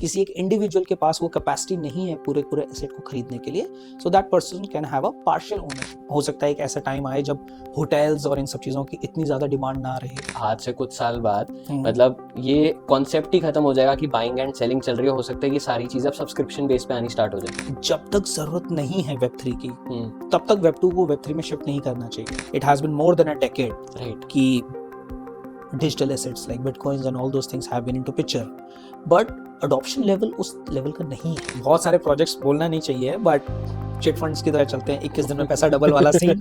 किसी एक इंडिविजुअल के पास वो कैपेसिटी नहीं है पूरे पूरे एसेट को खरीदने के लिए, so that person can have a partial ownership. हो सकता है एक ऐसा टाइम आए जब होटल्स और इन सब चीज़ों की इतनी ज़्यादा डिमांड ना रहे। आज से कुछ साल बाद मतलब ये कॉन्सेप्ट ही खत्म हो जाएगा कि बाइंग एंड सेलिंग चल रही है। हो सकता है कि सारी चीजें अब सब्सक्रिप्शन बेस पे आनी स्टार्ट हो जाए। जब तक जरूरत नहीं है Web3 की तब तक Web2 को Web3 में शिफ्ट नहीं करना चाहिए। It has been more than a decade right कि digital assets like bitcoins and all those things have been into picture, but adoption level उस लेवल का नहीं है। बहुत सारे प्रोजेक्ट्स बोलना नहीं चाहिए बट चिट फंड्स की तरह चलते हैं, 21 दिन में पैसा डबल वाला scene.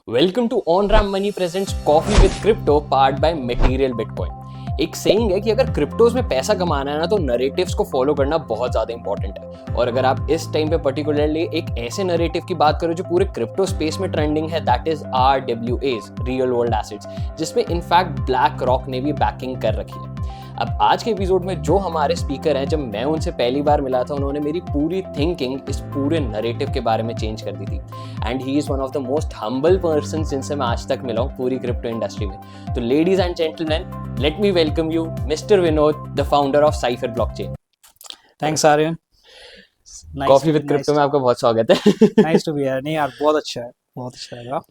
Welcome to onramp money presents coffee with crypto part by material bitcoin. एक सेइंग है कि अगर क्रिप्टोज में पैसा कमाना है ना तो नरेटिव्स को फॉलो करना बहुत ज्यादा इंपॉर्टेंट है। और अगर आप इस टाइम पे पर्टिकुलरली एक ऐसे नरेटिव की बात करो जो पूरे क्रिप्टो स्पेस में ट्रेंडिंग है, that is RWAs, real world assets, जिसमें इनफैक्ट ब्लैक रॉक ने भी बैकिंग कर रखी है। अब आज के एपिसोड में जो हमारे स्पीकर हैं, जब मैं उनसे पहली बार मिला था उन्होंने मेरी पूरी थिंकिंग इस पूरे नरेटिव के बारे में चेंज कर दी थी। And he is one of the most humble person जिनसे मैं आज तक मिला हूँ पूरी क्रिप्टो इंडस्ट्री में। तो ladies and gentleman, let me welcome you mister Vinod, the founder of cypher blockchain. Thanks Aryan. Coffee with crypto में आपका बहुत स्वागत है। Nice to be here. नहीं यार, बहुत अच्छा है, बहुत अच्छा लगा।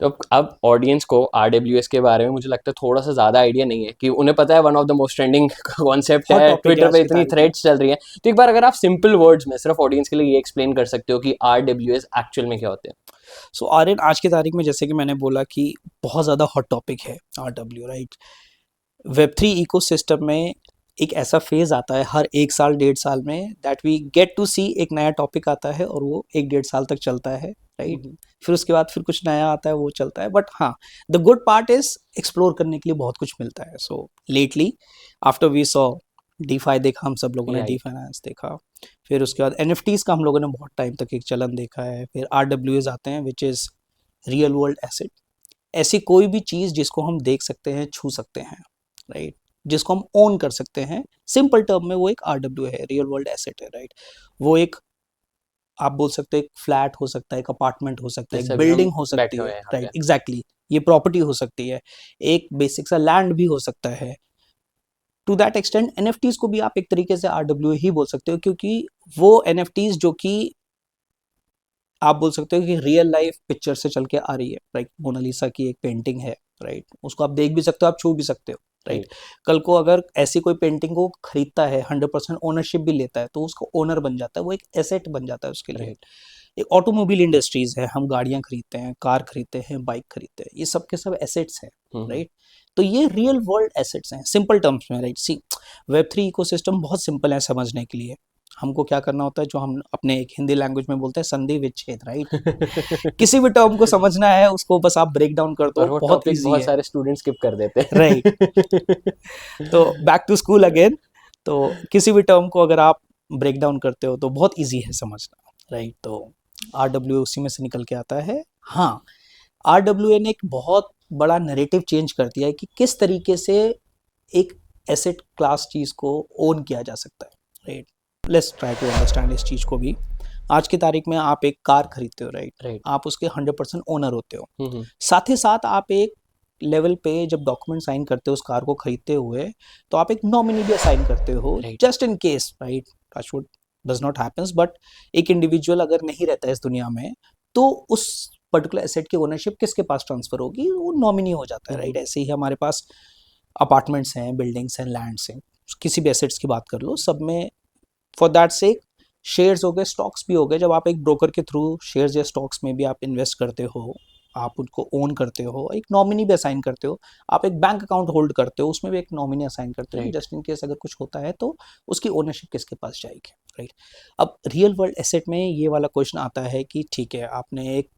तो अब ऑडियंस को RWS के बारे में मुझे लगता है थोड़ा सा ज्यादा आइडिया नहीं है, कि उन्हें पता है one of the most trending concept है, ट्विटर पे इतनी थ्रेड्स चल रही है। तो एक बार अगर आप सिंपल वर्ड्स में सिर्फ ऑडियंस के लिए ये एक्सप्लेन कर सकते हो कि RWS एक्चुअल में क्या होते हैं। सो आर्यन, आज की तारीख में जैसे कि मैंने बोला कि बहुत ज़्यादा हॉट टॉपिक है RW, राइट। Web3 इकोसिस्टम में एक ऐसा फेज आता है हर 1 साल 1.5 साल में दैट वी गेट टू सी, एक नया टॉपिक आता है और वो 1-1.5 साल तक चलता है, राइट। फिर उसके बाद फिर कुछ नया आता है, वो चलता है। बट हाँ, the good part is explore करने के लिए बहुत कुछ मिलता है। So lately after we saw DeFi देखा, हम सब लोगों ने DeFinance देखा, फिर उसके बाद NFTs का हम लोगों ने बहुत टाइम तक एक चलन देखा है, फिर RWAs आते हैं which is real world asset. ऐसी कोई भी चीज़ जिसको हम देख सकते हैं, छू सकते हैं, राइट, जिसको हम ओन कर सकते हैं, सिंपल टर्म में वो एक RW है, रियल वर्ल्ड एसेट है, राइट। वो एक, आप बोल सकते हैं, एक फ्लैट हो सकता है, एक अपार्टमेंट हो सकता है, एक बिल्डिंग हो सकती है, राइट, एग्जैक्टली। ये प्रॉपर्टी हो सकती है, एक बेसिक सा लैंड भी हो सकता है। टू दैट एक्सटेंट NFTs को भी आप एक तरीके से RW ही बोल सकते हो, क्योंकि वो NFTs जो कि आप बोल सकते हो कि रियल लाइफ पिक्चर से चल के आ रही है, राइट। मोनालिसा की एक पेंटिंग है, राइट, उसको आप देख भी सकते हो, आप छू भी सकते हो, राइट। कल को अगर ऐसी कोई पेंटिंग को खरीदता है, 100% ओनरशिप भी लेता है, तो उसको ओनर बन जाता है, वो एक एसेट बन जाता है उसके लिए। एक ऑटोमोबाइल इंडस्ट्रीज है, हम गाड़ियां खरीदते हैं, कार खरीदते हैं, बाइक खरीदते हैं, ये सब के सब एसेट्स हैं, राइट। तो ये रियल वर्ल्ड एसेट्स हैं सिंपल टर्म्स में, राइट। सी, Web3 इकोसिस्टम बहुत सिंपल है समझने के लिए। हमको क्या करना होता है, जो हम अपने एक हिंदी लैंग्वेज में बोलते हैं संधि विच्छेद, राइट। किसी भी टर्म को समझना है उसको बस आप ब्रेक डाउन कर दो, बहुत इजी है। बहुत सारे स्टूडेंट स्किप कर देते हैं, राइट। तो बैक टू स्कूल अगेन। तो किसी भी टर्म को अगर आप ब्रेक डाउन करते हो तो बहुत इजी है समझना, राइट। तो RW उसी में से निकल के आता है। हाँ, RWA ने एक बहुत बड़ा नैरेटिव चेंज कर दिया है कि किस तरीके से एक एसेट क्लास चीज को ओन किया जा सकता है, right. Let's try to understand इस चीज को भी। आज की तारीख में आप एक कार खरीदते हो, राइट, आप उसके 100% ओनर होते हो। साथ ही साथ आप एक लेवल पे जब डॉक्यूमेंट साइन करते हो उस कार को खरीदते हुए, तो आप एक नॉमिनी भी असाइन करते हो, just in case, right, touchwood does not happens, but एक इंडिविजुअल अगर नहीं रहता है इस दुनिया में, तो उस पर्टिकुलर एसेट की ओनरशिप किसके पास ट्रांसफर होगी, वो नॉमिनी हो जाता है, राइट। ऐसे ही हमारे पास अपार्टमेंट्स हैं, बिल्डिंग्स हैं, लैंड्स हैं, किसी भी एसेट्स की बात कर लो, सब में फॉर दैट सेक शेयर्स हो गए, स्टॉक्स भी हो गए। जब आप एक ब्रोकर के थ्रू शेयर्स या स्टॉक्स में भी आप इन्वेस्ट करते हो, आप उनको ओन करते हो, एक नॉमिनी भी असाइन करते हो। आप एक बैंक अकाउंट होल्ड करते हो, उसमें भी एक नॉमिनी असाइन करते हो, जस्ट इन केस अगर कुछ होता है तो उसकी ओनरशिप किसके पास जाएगी, राइट। अब रियल वर्ल्ड एसेट में ये वाला क्वेश्चन आता है कि ठीक है, आपने एक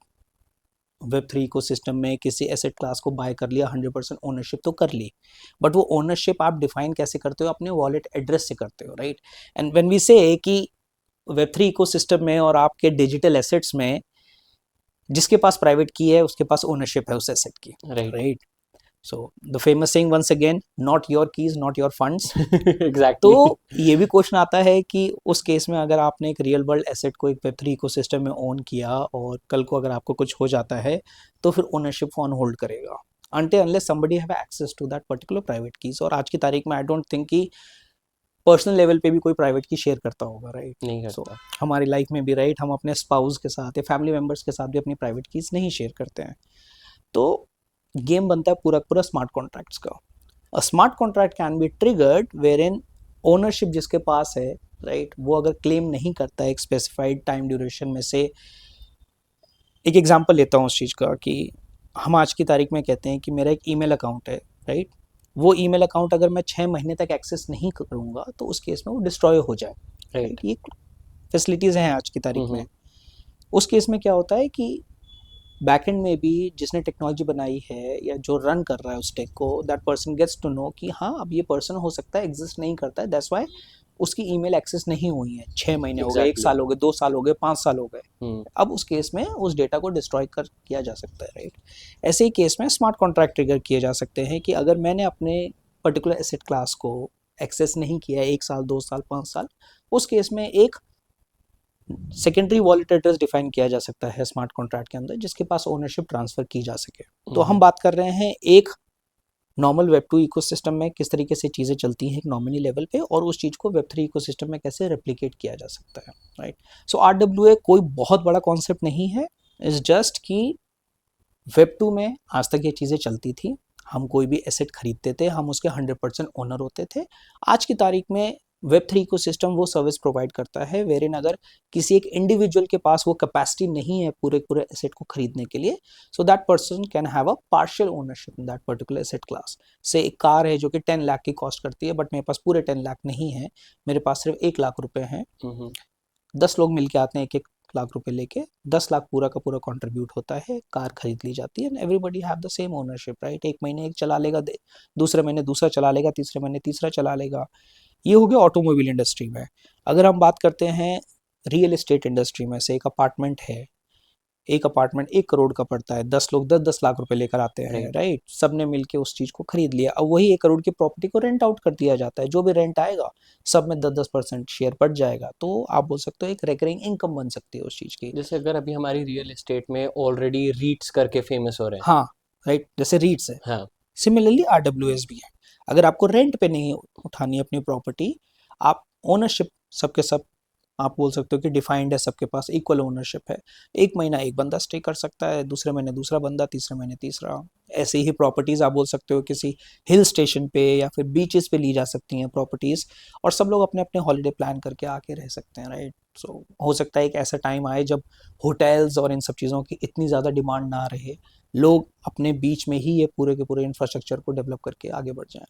Web3 इकोसिस्टम में किसी एसेट क्लास को बाय कर लिया, 100% ओनरशिप तो कर ली, बट वो ओनरशिप आप डिफाइन कैसे करते हो, अपने वॉलेट एड्रेस से करते हो, राइट। एंड व्हेन वी से कि Web3 इकोसिस्टम में और आपके डिजिटल एसेट्स में जिसके पास प्राइवेट की है उसके पास ओनरशिप है उस एसेट की, right. So the famous saying once again, not your keys not your funds. Exactly. तो ये भी क्वेश्चन आता है कि उस केस में अगर आपने एक रियल वर्ल्ड एसेट को एक वेब3 इकोसिस्टम में ओन किया और कल को अगर आपको कुछ हो जाता है तो फिर ओनरशिप कौन होल्ड करेगा, until unless somebody have access to that particular private keys। और आज की तारीख में आई डोंट थिंक कि पर्सनल लेवल पे भी कोई प्राइवेट की शेयर करता होगा, राइट? नहीं सो करता। हमारी लाइफ में भी, राइट, हम अपने स्पाउस के साथ या फैमिली मेम्बर्स के साथ भी अपनी प्राइवेट कीज नहीं शेयर करते हैं। तो गेम बनता है पूरा पूरा स्मार्ट कॉन्ट्रैक्ट्स का। A smart contract can be triggered where in ownership जिसके पास है, राइट, वो अगर क्लेम नहीं करता है एक स्पेसिफाइड टाइम ड्यूरेशन में से। एक एग्जांपल लेता हूँ उस चीज़ का कि हम आज की तारीख में कहते हैं कि मेरा एक ईमेल अकाउंट है, राइट, वो ईमेल अकाउंट अगर मैं 6 महीने तक एक्सेस नहीं करूँगा तो उस केस में वो डिस्ट्रॉय हो जाए, राइट। ये फैसिलिटीज़ हैं आज की तारीख में। उस केस में क्या होता है कि बैकएंड में भी जिसने टेक्नोलॉजी बनाई है या जो रन कर रहा है उस टेक को, that person gets to know कि हाँ अब ये पर्सन हो सकता है एग्जिस्ट नहीं करता है, दैट्स व्हाई उसकी ईमेल एक्सेस नहीं हुई है। 6 महीने हो गए, 1 साल हो गए, 2 साल हो गए, 5 साल हो गए। अब उस केस में उस डेटा को डिस्ट्रॉय कर किया जा सकता है, राइट। ऐसे ही केस में स्मार्ट कॉन्ट्रैक्ट ट्रिगर किए जा सकते हैं कि अगर मैंने अपने पर्टिकुलर एसेट क्लास को एक्सेस नहीं किया 1 साल, 2 साल, 5 साल, उस केस में एक सेकेंडरी वॉलेट एड्रेस डिफाइन किया जा सकता है स्मार्ट कॉन्ट्रैक्ट के अंदर जिसके पास ओनरशिप ट्रांसफर की जा सके। तो हम बात कर रहे हैं एक नॉर्मल वेब 2 इकोसिस्टम में किस तरीके से चीज़ें चलती हैं एक नॉमिनी लेवल पे, और उस चीज़ को वेब 3 इकोसिस्टम में कैसे रेप्लिकेट किया जा सकता है, राइट। सो RWA कोई बहुत बड़ा कॉन्सेप्ट नहीं है, इज जस्ट कि वेब 2 में आज तक ये चीज़ें चलती थी। हम कोई भी एसेट खरीदते थे, हम उसके 100% ओनर होते थे। आज की तारीख में वेब 3 इकोसिस्टम वो सर्विस प्रोवाइड करता है वेरिन अगर किसी एक इंडिविजुअल के पास वो कैपेसिटी नहीं है पूरे पूरे एसेट को खरीदने के लिए, so that person can have a partial ownership in that particular asset class. से एक कार है जो कि 10 लाख की कॉस्ट करती है, बट मेरे पास पूरे 10 लाख नहीं है, मेरे पास सिर्फ 1 लाख रुपए हैं। 10 लोग मिलके आते हैं 1-1 लाख रुपए लेके, 10 लाख पूरा का पूरा कंट्रीब्यूट होता है, कार खरीद ली जाती है, and everybody have the same ownership, right. एक महीने एक चला लेगा, दूसरे महीने दूसरा चला लेगा, तीसरे महीने तीसरा चला लेगा। ये हो गया ऑटोमोबाइल इंडस्ट्री में। अगर हम बात करते हैं रियल एस्टेट इंडस्ट्री में, से एक अपार्टमेंट है, एक अपार्टमेंट 1 करोड़ का पड़ता है, 10 लोग 10-10 लाख रुपए लेकर आते हैं, राइट। सबने मिलके उस चीज को खरीद लिया। अब वही 1 करोड़ की प्रॉपर्टी को रेंट आउट कर दिया जाता है, जो भी रेंट आएगा सब में 10-10% शेयर बढ़ जाएगा। तो आप बोल सकते हो एक रिकरिंग इनकम बन सकती है उस चीज की। जैसे अगर अभी हमारी रियल एस्टेट में ऑलरेडी रीट्स करके फेमस हो रहे हैं। हाँ, राइट, जैसे रीट्स है, हाँ। सिमिलरली RWS भी है। अगर आपको रेंट पे नहीं उठानी अपनी प्रॉपर्टी, आप ओनरशिप सबके सब आप बोल सकते हो कि डिफाइंड है, सबके पास इक्वल ओनरशिप है। 1 महीना एक बंदा स्टे कर सकता है, दूसरे महीने दूसरा बंदा, तीसरे महीने तीसरा। ऐसे ही प्रॉपर्टीज़ आप बोल सकते हो किसी हिल स्टेशन पे या फिर बीचेस पे ली जा सकती हैं प्रॉपर्टीज़, और सब लोग अपने अपने हॉलीडे प्लान करके आके रह सकते हैं, राइट। सो हो सकता है एक ऐसा टाइम आए जब होटल्स और इन सब चीज़ों की इतनी ज़्यादा डिमांड ना रहे, लोग अपने बीच में ही ये पूरे के पूरे इंफ्रास्ट्रक्चर को डेवलप करके आगे बढ़ जाएं।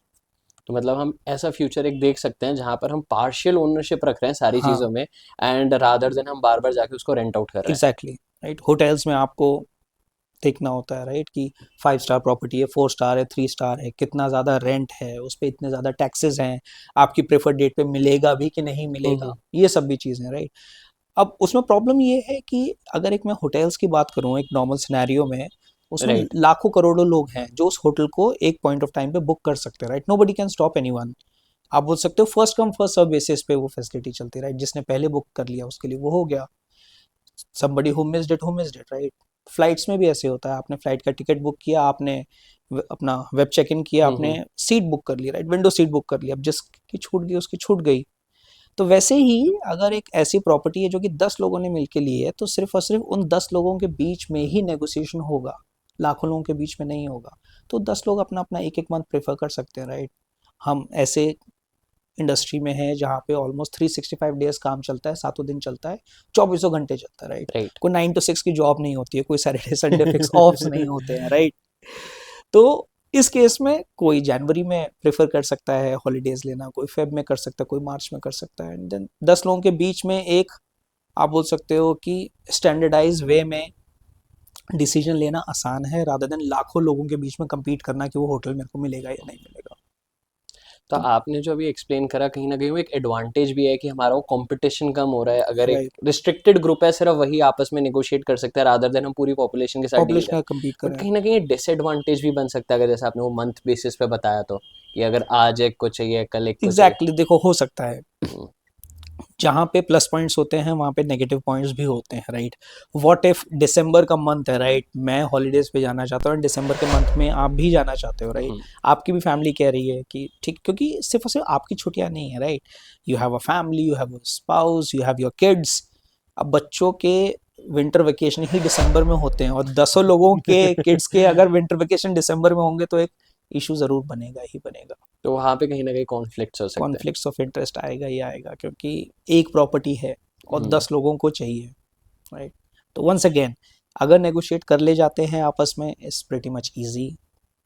तो मतलब हम ऐसा फ्यूचर एक देख सकते हैं जहां पर हम पार्शियल ओनरशिप रख रहे हैं सारी हाँ, चीजों में, एंड रादर देन हम बार बार जाके उसको रेंट आउट कर रहे हैं। Exactly, right. होटल्स में आपको देखना होता है, राइट, कि 5 स्टार प्रॉपर्टी है, 4 स्टार है, 3 स्टार है, कितना ज़्यादा रेंट है, उस पर इतने ज़्यादा टैक्सेस हैं, आपकी प्रेफर्ड डेट पे मिलेगा भी कि नहीं मिलेगा, ये सब भी चीज़ें, राइट। अब उसमें प्रॉब्लम ये है कि अगर एक मैं होटल्स की बात करूँ एक नॉर्मल सिनेरियो में, उसमें राइट। लाखों करोड़ों लोग हैं जो उस होटल को एक पॉइंट ऑफ टाइम पे बुक कर सकते हैं, right. Nobody can stop anyone. आप बोल सकते हो first come first serve basis पे वो फैसिलिटी चलती है, राइट। जिसने पहले बुक कर लिया उसके लिए वो हो गया, somebody who missed it, right. Flights में भी ऐसे होता है, आपने फ्लाइट का टिकट बुक किया, आपने अपना वेब चेक इन किया, आपने सीट बुक कर ली, राइट, विंडो सीट बुक कर ली, अब जिसकी छूट गई उसकी छूट गई। तो वैसे ही अगर एक ऐसी प्रॉपर्टी है जो कि 10 लोगों ने मिलके ली है, तो सिर्फ और सिर्फ उन 10 लोगों के बीच में ही नेगोशिएशन होगा, लाखों लोगों के बीच में नहीं होगा। तो 10 लोग अपना अपना एक एक मंथ प्रेफर कर सकते हैं, राइट। हम ऐसे इंडस्ट्री में है जहाँ पे ऑलमोस्ट 365 डेज काम चलता है, 7 दिन चलता है, 24 घंटे चलता है, राइट। राइट। कोई 9 to 6 की जॉब नहीं होती है, कोई सैटरडे संडे फिक्स ऑफ्स नहीं होते हैं, राइट। तो इस केस में कोई जनवरी में प्रेफर कर सकता है हॉलीडेज लेना, कोई फेब में कर सकता है, कोई मार्च में कर सकता है। एंड देन 10 लोगों के बीच में एक आप बोल सकते हो कि स्टैंडर्डाइज वे में डिसीजन लेना आसान है, रादर देन लाखों लोगों के बीच में compete करना कि वो होटल मेरे को मिलेगा या नहीं मिलेगा। तो आपने जो अभी एक्सप्लेन करा कहीं ना कहीं वो एक एडवांटेज भी है कि हमारा वो कंपटीशन कम हो रहा है, अगर एक राइट, रिस्ट्रिक्टेड ग्रुप है सिर्फ वही आपस में नेगोशिएट कर सकता है रादर देन हम पूरी पॉपुलेशन के साथ डील पॉपुलेशन करें। का कम्पीट कर बट रहे हैं। कहीं ना कहीं डिसएडवांटेज भी बन सकता है अगर जैसे आपने वो मंथ बेसिस पे बताया तो, कि अगर आज एक को चाहिए कल एक को चाहिए। एग्जैक्टली, देखो हो सकता है हम्म, जहाँ पे प्लस पॉइंट्स होते हैं वहाँ पे नेगेटिव पॉइंट्स भी होते हैं, राइट। व्हाट इफ दिसंबर का मंथ है, राइट, मैं हॉलीडेज पे जाना चाहता हूँ और दिसंबर के मंथ में आप भी जाना चाहते हो, राइट। हम्म, आपकी भी फैमिली कह रही है कि ठीक, क्योंकि सिर्फ और सिर्फ आपकी छुट्टियाँ नहीं है, right. You have a family, you have a spouse, you have your kids. अब बच्चों के विंटर वेकेशन ही दिसंबर में होते हैं और दसों लोगों के किड्स के अगर विंटर वेकेशन दिसंबर में होंगे तो एक इशू ज़रूर बनेगा ही बनेगा। तो वहाँ पे कहीं ना कहीं कॉन्फ्लिक्ट्स हो सकते हैं। कॉन्फ्लिक्ट्स ऑफ इंटरेस्ट आएगा ही आएगा, क्योंकि एक प्रॉपर्टी है और हम्म, 10 लोगों को चाहिए, राइट। तो वंस अगेन, अगर नेगोशिएट कर ले जाते हैं आपस में, इट्स प्रीटी मच इजी।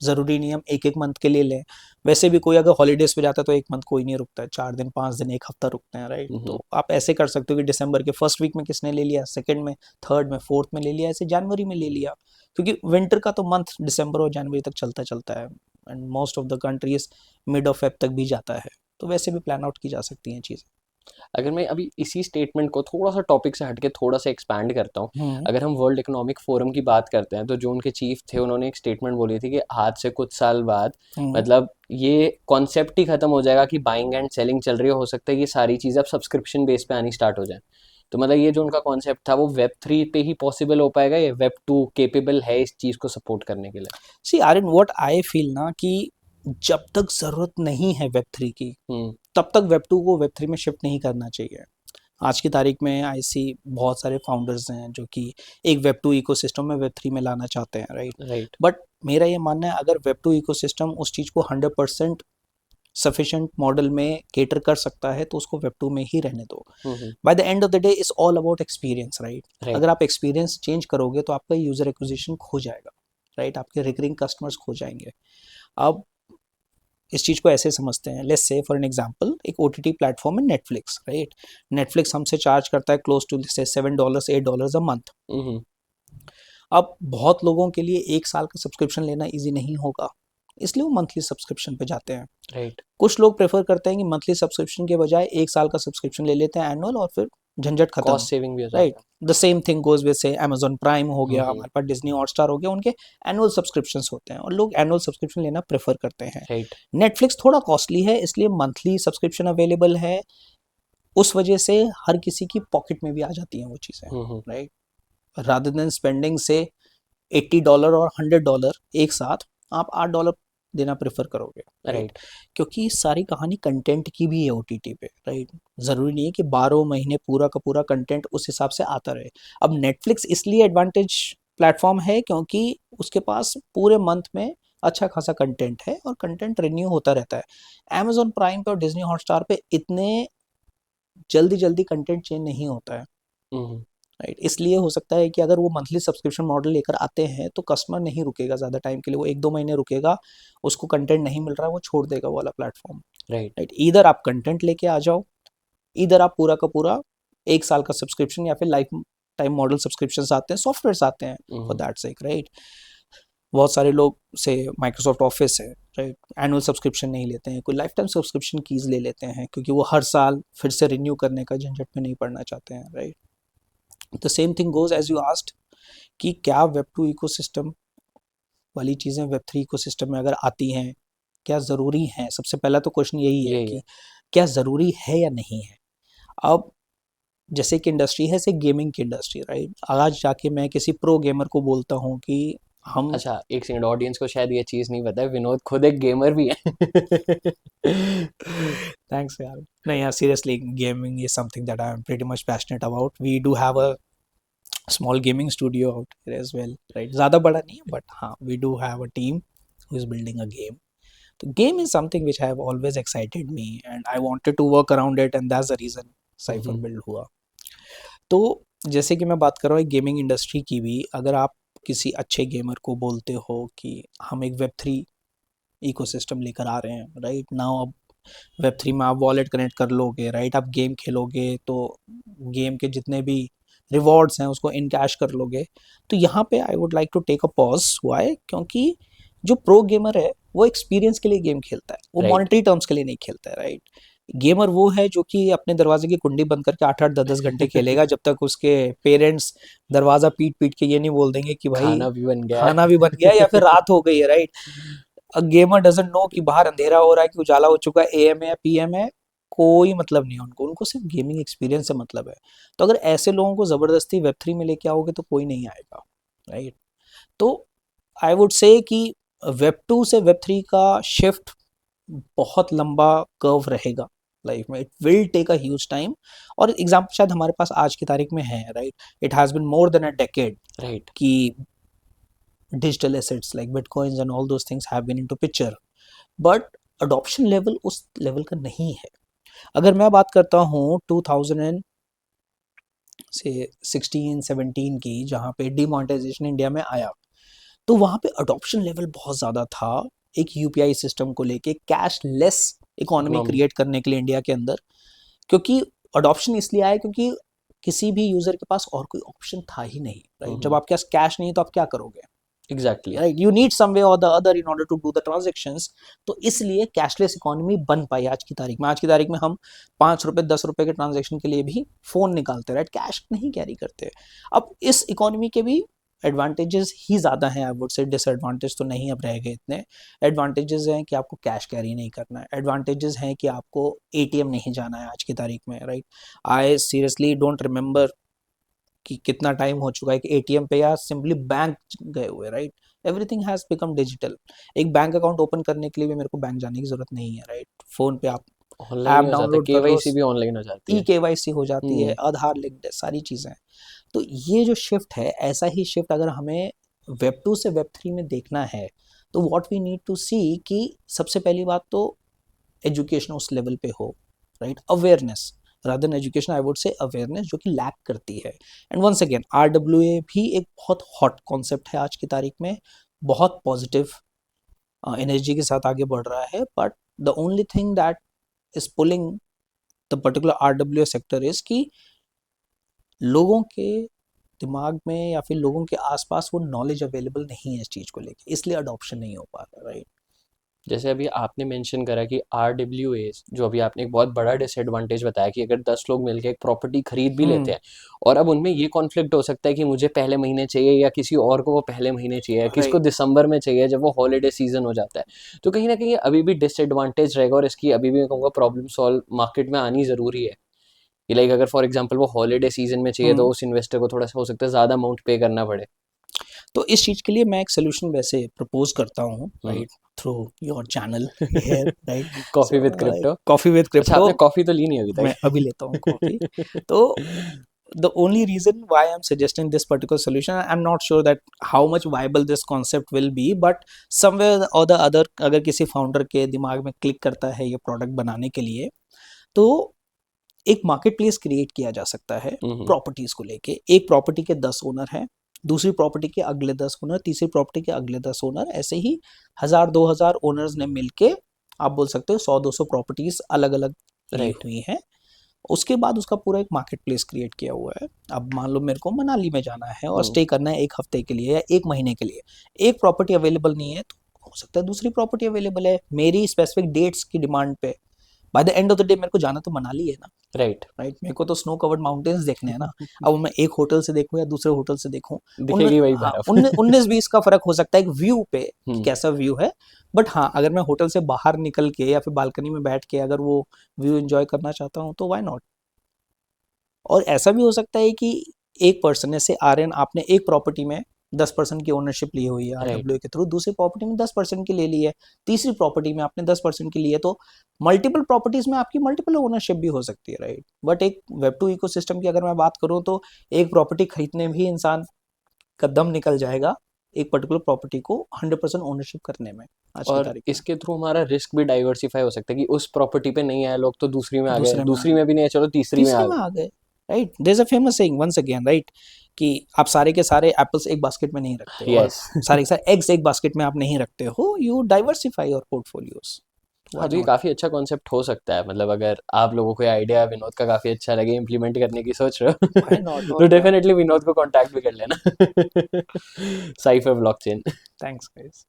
ज़रूरी नहीं हम एक एक मंथ के लिए लें। वैसे भी कोई अगर हॉलीडेज पे जाता है तो एक मंथ कोई नहीं रुकता है, 4 दिन 5 दिन एक हफ्ता रुकते हैं, राइट। हम्म, तो आप ऐसे कर सकते हो कि दिसंबर के फर्स्ट वीक में किसने ले लिया, सेकंड में, थर्ड में, फोर्थ में ले लिया, ऐसे जनवरी में ले लिया। क्योंकि विंटर का तो मंथ दिसंबर और जनवरी तक चलता चलता है and most of the countries mid of Feb तक भी जाता है। तो वैसे भी प्लान आउट की जा सकती हैं चीज़ें। अगर मैं अभी इसी स्टेटमेंट को थोड़ा सा टॉपिक से हटके थोड़ा सा एक्सपैंड करता हूँ, हम्म। अगर हम वर्ल्ड इकोनॉमिक फोरम की बात करते हैं तो जो उनके चीफ थे उन्होंने एक स्टेटमेंट बोली थी कि आज से कुछ साल बाद हम्म। मतलब ये कॉन्सेप्ट ही खत्म हो जाएगा कि बाइंग एंड सेलिंग चल रही हो सकता है ये सारी चीज़ें अब सब्सक्रिप्शन बेस पे आनी स्टार्ट हो जाए। तो मतलब ये जो उनका कॉन्सेप्ट था वो वेब 3 पे ही पॉसिबल हो पाएगा या वेब 2 केपेबल है इस चीज़ को सपोर्ट करने के लिए? सी आर्यन, व्हाट आई फील ना कि जब तक ज़रूरत नहीं है वेब 3 की, हम्म, तब तक वेब 2 को वेब 3 में शिफ्ट नहीं करना चाहिए। आज की तारीख में आई सी बहुत सारे फाउंडर्स हैं जो कि एक वेब 2 इकोसिस्टम में वेब 3 में लाना चाहते हैं, राइट। राइट। बट मेरा ये मानना है अगर वेब 2 इकोसिस्टम उस चीज़ को 100% सफिशेंट मॉडल में केटर कर सकता है तो उसको वेब 2 में ही रहने दो। Hmm, by the end of the day it's all about experience, right. Right. अगर आप एक्सपीरियंस चेंज करोगे तो आपका यूज़र एक्विजिशन खो जाएगा, राइट। आपके रिकरिंग कस्टमर्स खो जाएंगे। अब इस चीज़ को ऐसे समझते हैं, let's say for an example एक ओटीटी प्लेटफॉर्म है नेटफ्लिक्स, राइट। नेटफ्लिक्स हमसे चार्ज करता है क्लोज टू से $7 $8 अ मंथ। हम्म, अब बहुत लोगों के लिए एक साल का सब्सक्रिप्शन लेना इजी नहीं होगा, इसलिए वो मंथली सब्सक्रिप्शन पे जाते हैं। राइट। कुछ लोग प्रेफर करते हैं कि मंथली सब्सक्रिप्शन के बजाय एक साल का सब्सक्रिप्शन ले लेते हैं एनुअल और फिर झंझट खत्म, कॉस्ट सेविंग भी हो राइट। जाता है। The same thing goes with से अमेजोन प्राइम हो गया, हम्म, हमारे पास डिज्नी हॉटस्टार हो गया, उनके एनुअल सब्सक्रिप्शंस होते हैं और लोग एनुअल सब्सक्रिप्शन लेना प्रेफर करते हैं। राइट। नेटफ्लिक्स थोड़ा कॉस्टली है इसलिए मंथली सब्सक्रिप्शन अवेलेबल है, उस वजह से हर किसी की पॉकेट में भी आ जाती हैं वो चीज़ें, हम्म, राइट। रादर देन स्पेंडिंग से $80 और $100 एक साथ, आप $8 देना प्रेफर करोगे, राइट। राइट। क्योंकि सारी कहानी कंटेंट की भी है ओटीटी पे, राइट। ज़रूरी नहीं है कि 12 महीने पूरा का पूरा कंटेंट उस हिसाब से आता रहे। अब नेटफ्लिक्स इसलिए एडवांटेज प्लेटफॉर्म है क्योंकि उसके पास पूरे मंथ में अच्छा खासा कंटेंट है और कंटेंट रिन्यू होता रहता है। अमेजोन प्राइम पे और डिज्नी हॉटस्टार पे इतने जल्दी जल्दी कंटेंट चेंज नहीं होता है, हम्म, राइट। इसलिए हो सकता है कि अगर वो मंथली सब्सक्रिप्शन मॉडल लेकर आते हैं तो कस्टमर नहीं रुकेगा ज़्यादा टाइम के लिए, वो 1-2 महीने रुकेगा, उसको कंटेंट नहीं मिल रहा है वो छोड़ देगा वो वाला प्लेटफॉर्म, राइट। राइट। इधर आप कंटेंट लेके आ जाओ, इधर आप पूरा का पूरा एक साल का सब्सक्रिप्शन या फिर लाइफ टाइम मॉडल सब्सक्रिप्शन आते हैं, सॉफ्टवेयर आते हैं फॉर दैट सेक, राइट। बहुत सारे लोग से माइक्रोसॉफ्ट ऑफिस है, राइट, एनुअल सब्सक्रिप्शन नहीं लेते हैं, कोई लाइफ टाइम सब्सक्रिप्शन कीज ले लेते हैं क्योंकि वो हर साल फिर से रिन्यू करने का झंझट में नहीं पड़ना चाहते हैं, right. The same thing goes as you asked कि क्या वेब 2 इकोसिस्टम वाली चीज़ें वेब 3 इकोसिस्टम में अगर आती हैं, क्या ज़रूरी हैं? सबसे पहला तो क्वेश्चन यही है यही है। कि क्या ज़रूरी है या नहीं है? अब जैसे कि इंडस्ट्री है, जैसे गेमिंग की इंडस्ट्री, राइट? आज जाके मैं किसी प्रो गेमर को बोलता हूँ कि हम अच्छा एक सेकंड, ऑडियंस को शायद ये चीज़ नहीं पता है, विनोद खुद एक गेमर भी है। थैंक्स यार। नहीं यार, seriously gaming is something that I am pretty much passionate about. We do have a small gaming studio out here as well, right. ज़्यादा बड़ा नहीं है बट हाँ, we do have a team who is building a game. तो game is something which have always excited me and I wanted to work around it and that's the reason Cypher hmm, build हुआ। तो जैसे कि मैं बात कर रहा हूँ गेमिंग इंडस्ट्री की भी, अगर आप किसी अच्छे गेमर को बोलते हो कि हम एक वेब 3 इकोसिस्टम लेकर आ रहे हैं, राइट नाउ। अब वेब 3 में आप वॉलेट कनेक्ट कर लोगे, राइट, आप गेम खेलोगे तो गेम के जितने भी रिवॉर्ड्स हैं उसको इन कैश कर लोगे। तो यहाँ पे I would like to take a pause. Why? क्योंकि जो प्रो गेमर है वो एक्सपीरियंस के लिए गेम खेलता है, वो Right. मॉनेटरी टर्म्स के लिए नहीं खेलता है, राइट। गेमर वो है जो कि अपने दरवाजे की कुंडी बंद करके 8-8 10-10 घंटे खेलेगा जब तक उसके पेरेंट्स दरवाजा पीट पीट के ये नहीं बोल देंगे कि भाई खाना भी बन गया खाना भी बन गया या फिर रात हो गई है, right. A gamer doesn't know कि बाहर अंधेरा हो रहा है कि उजाला हो चुका है, एएम है या पीएम है, कोई मतलब नहीं है उनको, उनको सिर्फ गेमिंग एक्सपीरियंस से मतलब है। तो अगर ऐसे लोगों को ज़बरदस्ती वेब3 में लेके आओगे तो कोई नहीं आएगा, राइट। तो आई वुड से कि वेब 2 से वेब 3 का शिफ्ट बहुत लंबा कर्व रहेगा लाइफ में, it will take a huge time. और एग्जाम्पल शायद हमारे पास आज की तारीख में है, right. It has been more than a decade right. कि digital assets like bitcoins and all those things have been into picture, but adoption level उस लेवल का नहीं है। अगर मैं बात करता हूँ 2000 से 16-17 की, जहाँ पे डिमोनेटाइजेशन इंडिया में आया, तो वहाँ पे अडॉप्शन लेवल बहुत ज़्यादा था एक यूपीआई सिस्टम को लेके, कैशलेस इकोनॉमी Economy. क्रिएट करने के लिए इंडिया के अंदर। क्योंकि अडॉप्शन इसलिए आया क्योंकि किसी भी यूज़र के पास और कोई ऑप्शन था ही नहीं, राइट। जब आपके पास कैश नहीं है तो आप क्या करोगे, Exactly. Right. You need some way or the other in order to do the transactions. तो इसलिए कैशलेस इकोनॉमी बन पाई आज की तारीख में। आज की तारीख में हम 5 रुपए 10 रुपए के ट्रांजेक्शन के लिए भी फ़ोन निकालते हैं, राइट, कैश नहीं कैरी करते। अब इस इकोनॉमी के भी एडवांटेजेस ही ज़्यादा हैं, आई वुड से, डिसएडवांटेज तो नहीं अब रह गए इतने। एडवांटेजेस हैं कि आपको कैश कैरी नहीं करना है, एडवांटेजेस हैं कि आपको एटीएम नहीं जाना है आज की तारीख में, right. I seriously don't remember कि कितना टाइम हो चुका है कि एटीएम पे या सिंपली बैंक गए हुए, right. Everything has become digital. एक बैंक अकाउंट ओपन करने के लिए भी मेरे को बैंक जाने की ज़रूरत नहीं है, राइट। फ़ोन पे आप ऑनलाइन ऐप ही हो जाता है, डाउनलोड कर लो, केवाईसी भी ऑनलाइन हो जाती ई है। केवाईसी हो जाती है, आधार लिंक्ड है, सारी चीज़ें। तो ये जो शिफ्ट है, ऐसा ही शिफ्ट अगर हमें वेब 2 से वेब 3 में देखना है, तो व्हाट वी नीड टू सी कि सबसे पहली बात तो एजुकेशन उस लेवल पे हो, right. Awareness rather than education, I would से अवेयरनेस, जो कि लैक करती है। एंड वंस अगेन आरडब्ल्यूए भी एक बहुत हॉट कॉन्सेप्ट है आज की तारीख में, बहुत पॉजिटिव एनर्जी के साथ आगे बढ़ रहा है। But the only thing that is pulling the particular RWA sector is कि लोगों के दिमाग में या फिर लोगों के आसपास वो नॉलेज अवेलेबल नहीं है इस चीज़ को लेके, इसलिए अडॉप्शन नहीं हो पा रहा, राइट। जैसे अभी आपने मेंशन करा कि आरडब्ल्यूएस, जो अभी आपने एक बहुत बड़ा डिसएडवांटेज बताया कि अगर 10 लोग मिलकर एक प्रॉपर्टी खरीद भी लेते हैं और अब उनमें ये कॉन्फ्लिक्ट हो सकता है कि मुझे पहले महीने चाहिए या किसी और को वो पहले महीने चाहिए, किसको राइट। दिसंबर में चाहिए जब वो हॉलीडे सीजन हो जाता है, तो कहीं ना कहीं अभी भी डिसएडवांटेज रहेगा और इसकी अभी भी मैं कहूँगा प्रॉब्लम सॉल्व मार्केट में आनी ज़रूरी है। कि लाइक अगर फॉर एग्जांपल वो हॉलीडे सीजन में चाहिए तो उस इन्वेस्टर को थोड़ा सा हो सकता है ज़्यादा अमाउंट पे करना पड़े। तो इस चीज़ के लिए मैं एक सोल्यूशन वैसे प्रपोज करता हूँ, hmm. Right, through your channel here, right. Coffee with crypto. Coffee with अच्छा, क्रिप्टो। आपने कॉफी तो ली नहीं अभी मैं अभी लेता हूँ कॉफ़ी। तो the only reason why I'm suggesting this particular solution, I'm not sure that how much viable this concept will be, but somewhere or the other अगर किसी फाउंडर के दिमाग में क्लिक करता है ये प्रोडक्ट बनाने के लिए, तो एक मार्केट प्लेस क्रिएट किया जा सकता है प्रॉपर्टीज़ को लेके। एक प्रॉपर्टी के 10 ओनर हैं, दूसरी प्रॉपर्टी के अगले 10 ओनर, तीसरी प्रॉपर्टी के अगले 10 ओनर, ऐसे ही 1000-2000 ओनर्स ने मिलके आप बोल सकते हो 100-200 प्रॉपर्टीज़ अलग अलग ली राइट। हुई हैं। उसके बाद उसका पूरा एक मार्केट प्लेस क्रिएट किया हुआ है। अब मान लो मेरे को मनाली में जाना है और स्टे करना है 1 हफ्ते के लिए या 1 महीने के लिए, एक प्रॉपर्टी अवेलेबल नहीं है, तो हो सकता है दूसरी प्रॉपर्टी अवेलेबल है मेरी स्पेसिफिक डेट्स की डिमांड पे। Bye the end of the day मेरे को जाना तो मनाली है ना, राइट। राइट। मेरे को तो स्नो कवर्ड माउंटेन्स देखने हैं ना। अब मैं एक होटल से देखूं या दूसरे होटल से देखूं, दिखेगी वही हाँ, बर्फ। 19-20 का फर्क हो सकता है एक व्यू पे कि कैसा व्यू है। बट हाँ, अगर मैं होटल से बाहर निकल के या फिर बालकनी में बैठ के अगर वो व्यू एंजॉय करना चाहता हूँ तो व्हाई नॉट। और ऐसा भी हो सकता है कि एक पर्सन, जैसे आर्यन, आपने एक प्रॉपर्टी में 10% की ओनरशिप ली हुई है आरडब्ल्यू के थ्रू, दूसरी प्रॉपर्टी में 10% की ले ली है, तीसरी प्रॉपर्टी में आपने 10% की ली है, तो मल्टीपल प्रॉपर्टीज में आपकी मल्टीपल ओनरशिप भी हो सकती है, राइट। बट एक वेब 2 इकोसिस्टम की अगर मैं बात करूँ तो एक प्रॉपर्टी खरीदने भी इंसान का दम निकल जाएगा एक पर्टिकुलर प्रॉपर्टी को 100% ओनरशिप करने में आज की और तारीख में। इसके थ्रू हमारा रिस्क भी डाइवर्सिफाई हो सकता है कि उस प्रॉपर्टी पे नहीं आए लोग तो दूसरी में आ गए, दूसरे में आ दूसरी गए, में भी नहीं आए चलो तीसरी में आ तीसरे में गए। आ गए, right. There is a famous saying once again, right, कि आप सारे के सारे एप्पल्स एक बास्केट में नहीं रखते हो, और यस। सारे के सारे एग्स एक बास्केट में आप नहीं रखते हो, यू डाइवर्सिफाई योर पोर्टफोलियोज। हाँ, व्हाई तो ये नॉट। काफ़ी अच्छा कॉन्सेप्ट हो सकता है, मतलब अगर आप लोगों को आइडिया विनोद का काफ़ी अच्छा लगे इम्प्लीमेंट करने की सोच रहे व्हाई हो नॉट। तो और डेफिनेटली विनोद को कांटेक्ट भी कर लेना। Cipher blockchain. Thanks guys.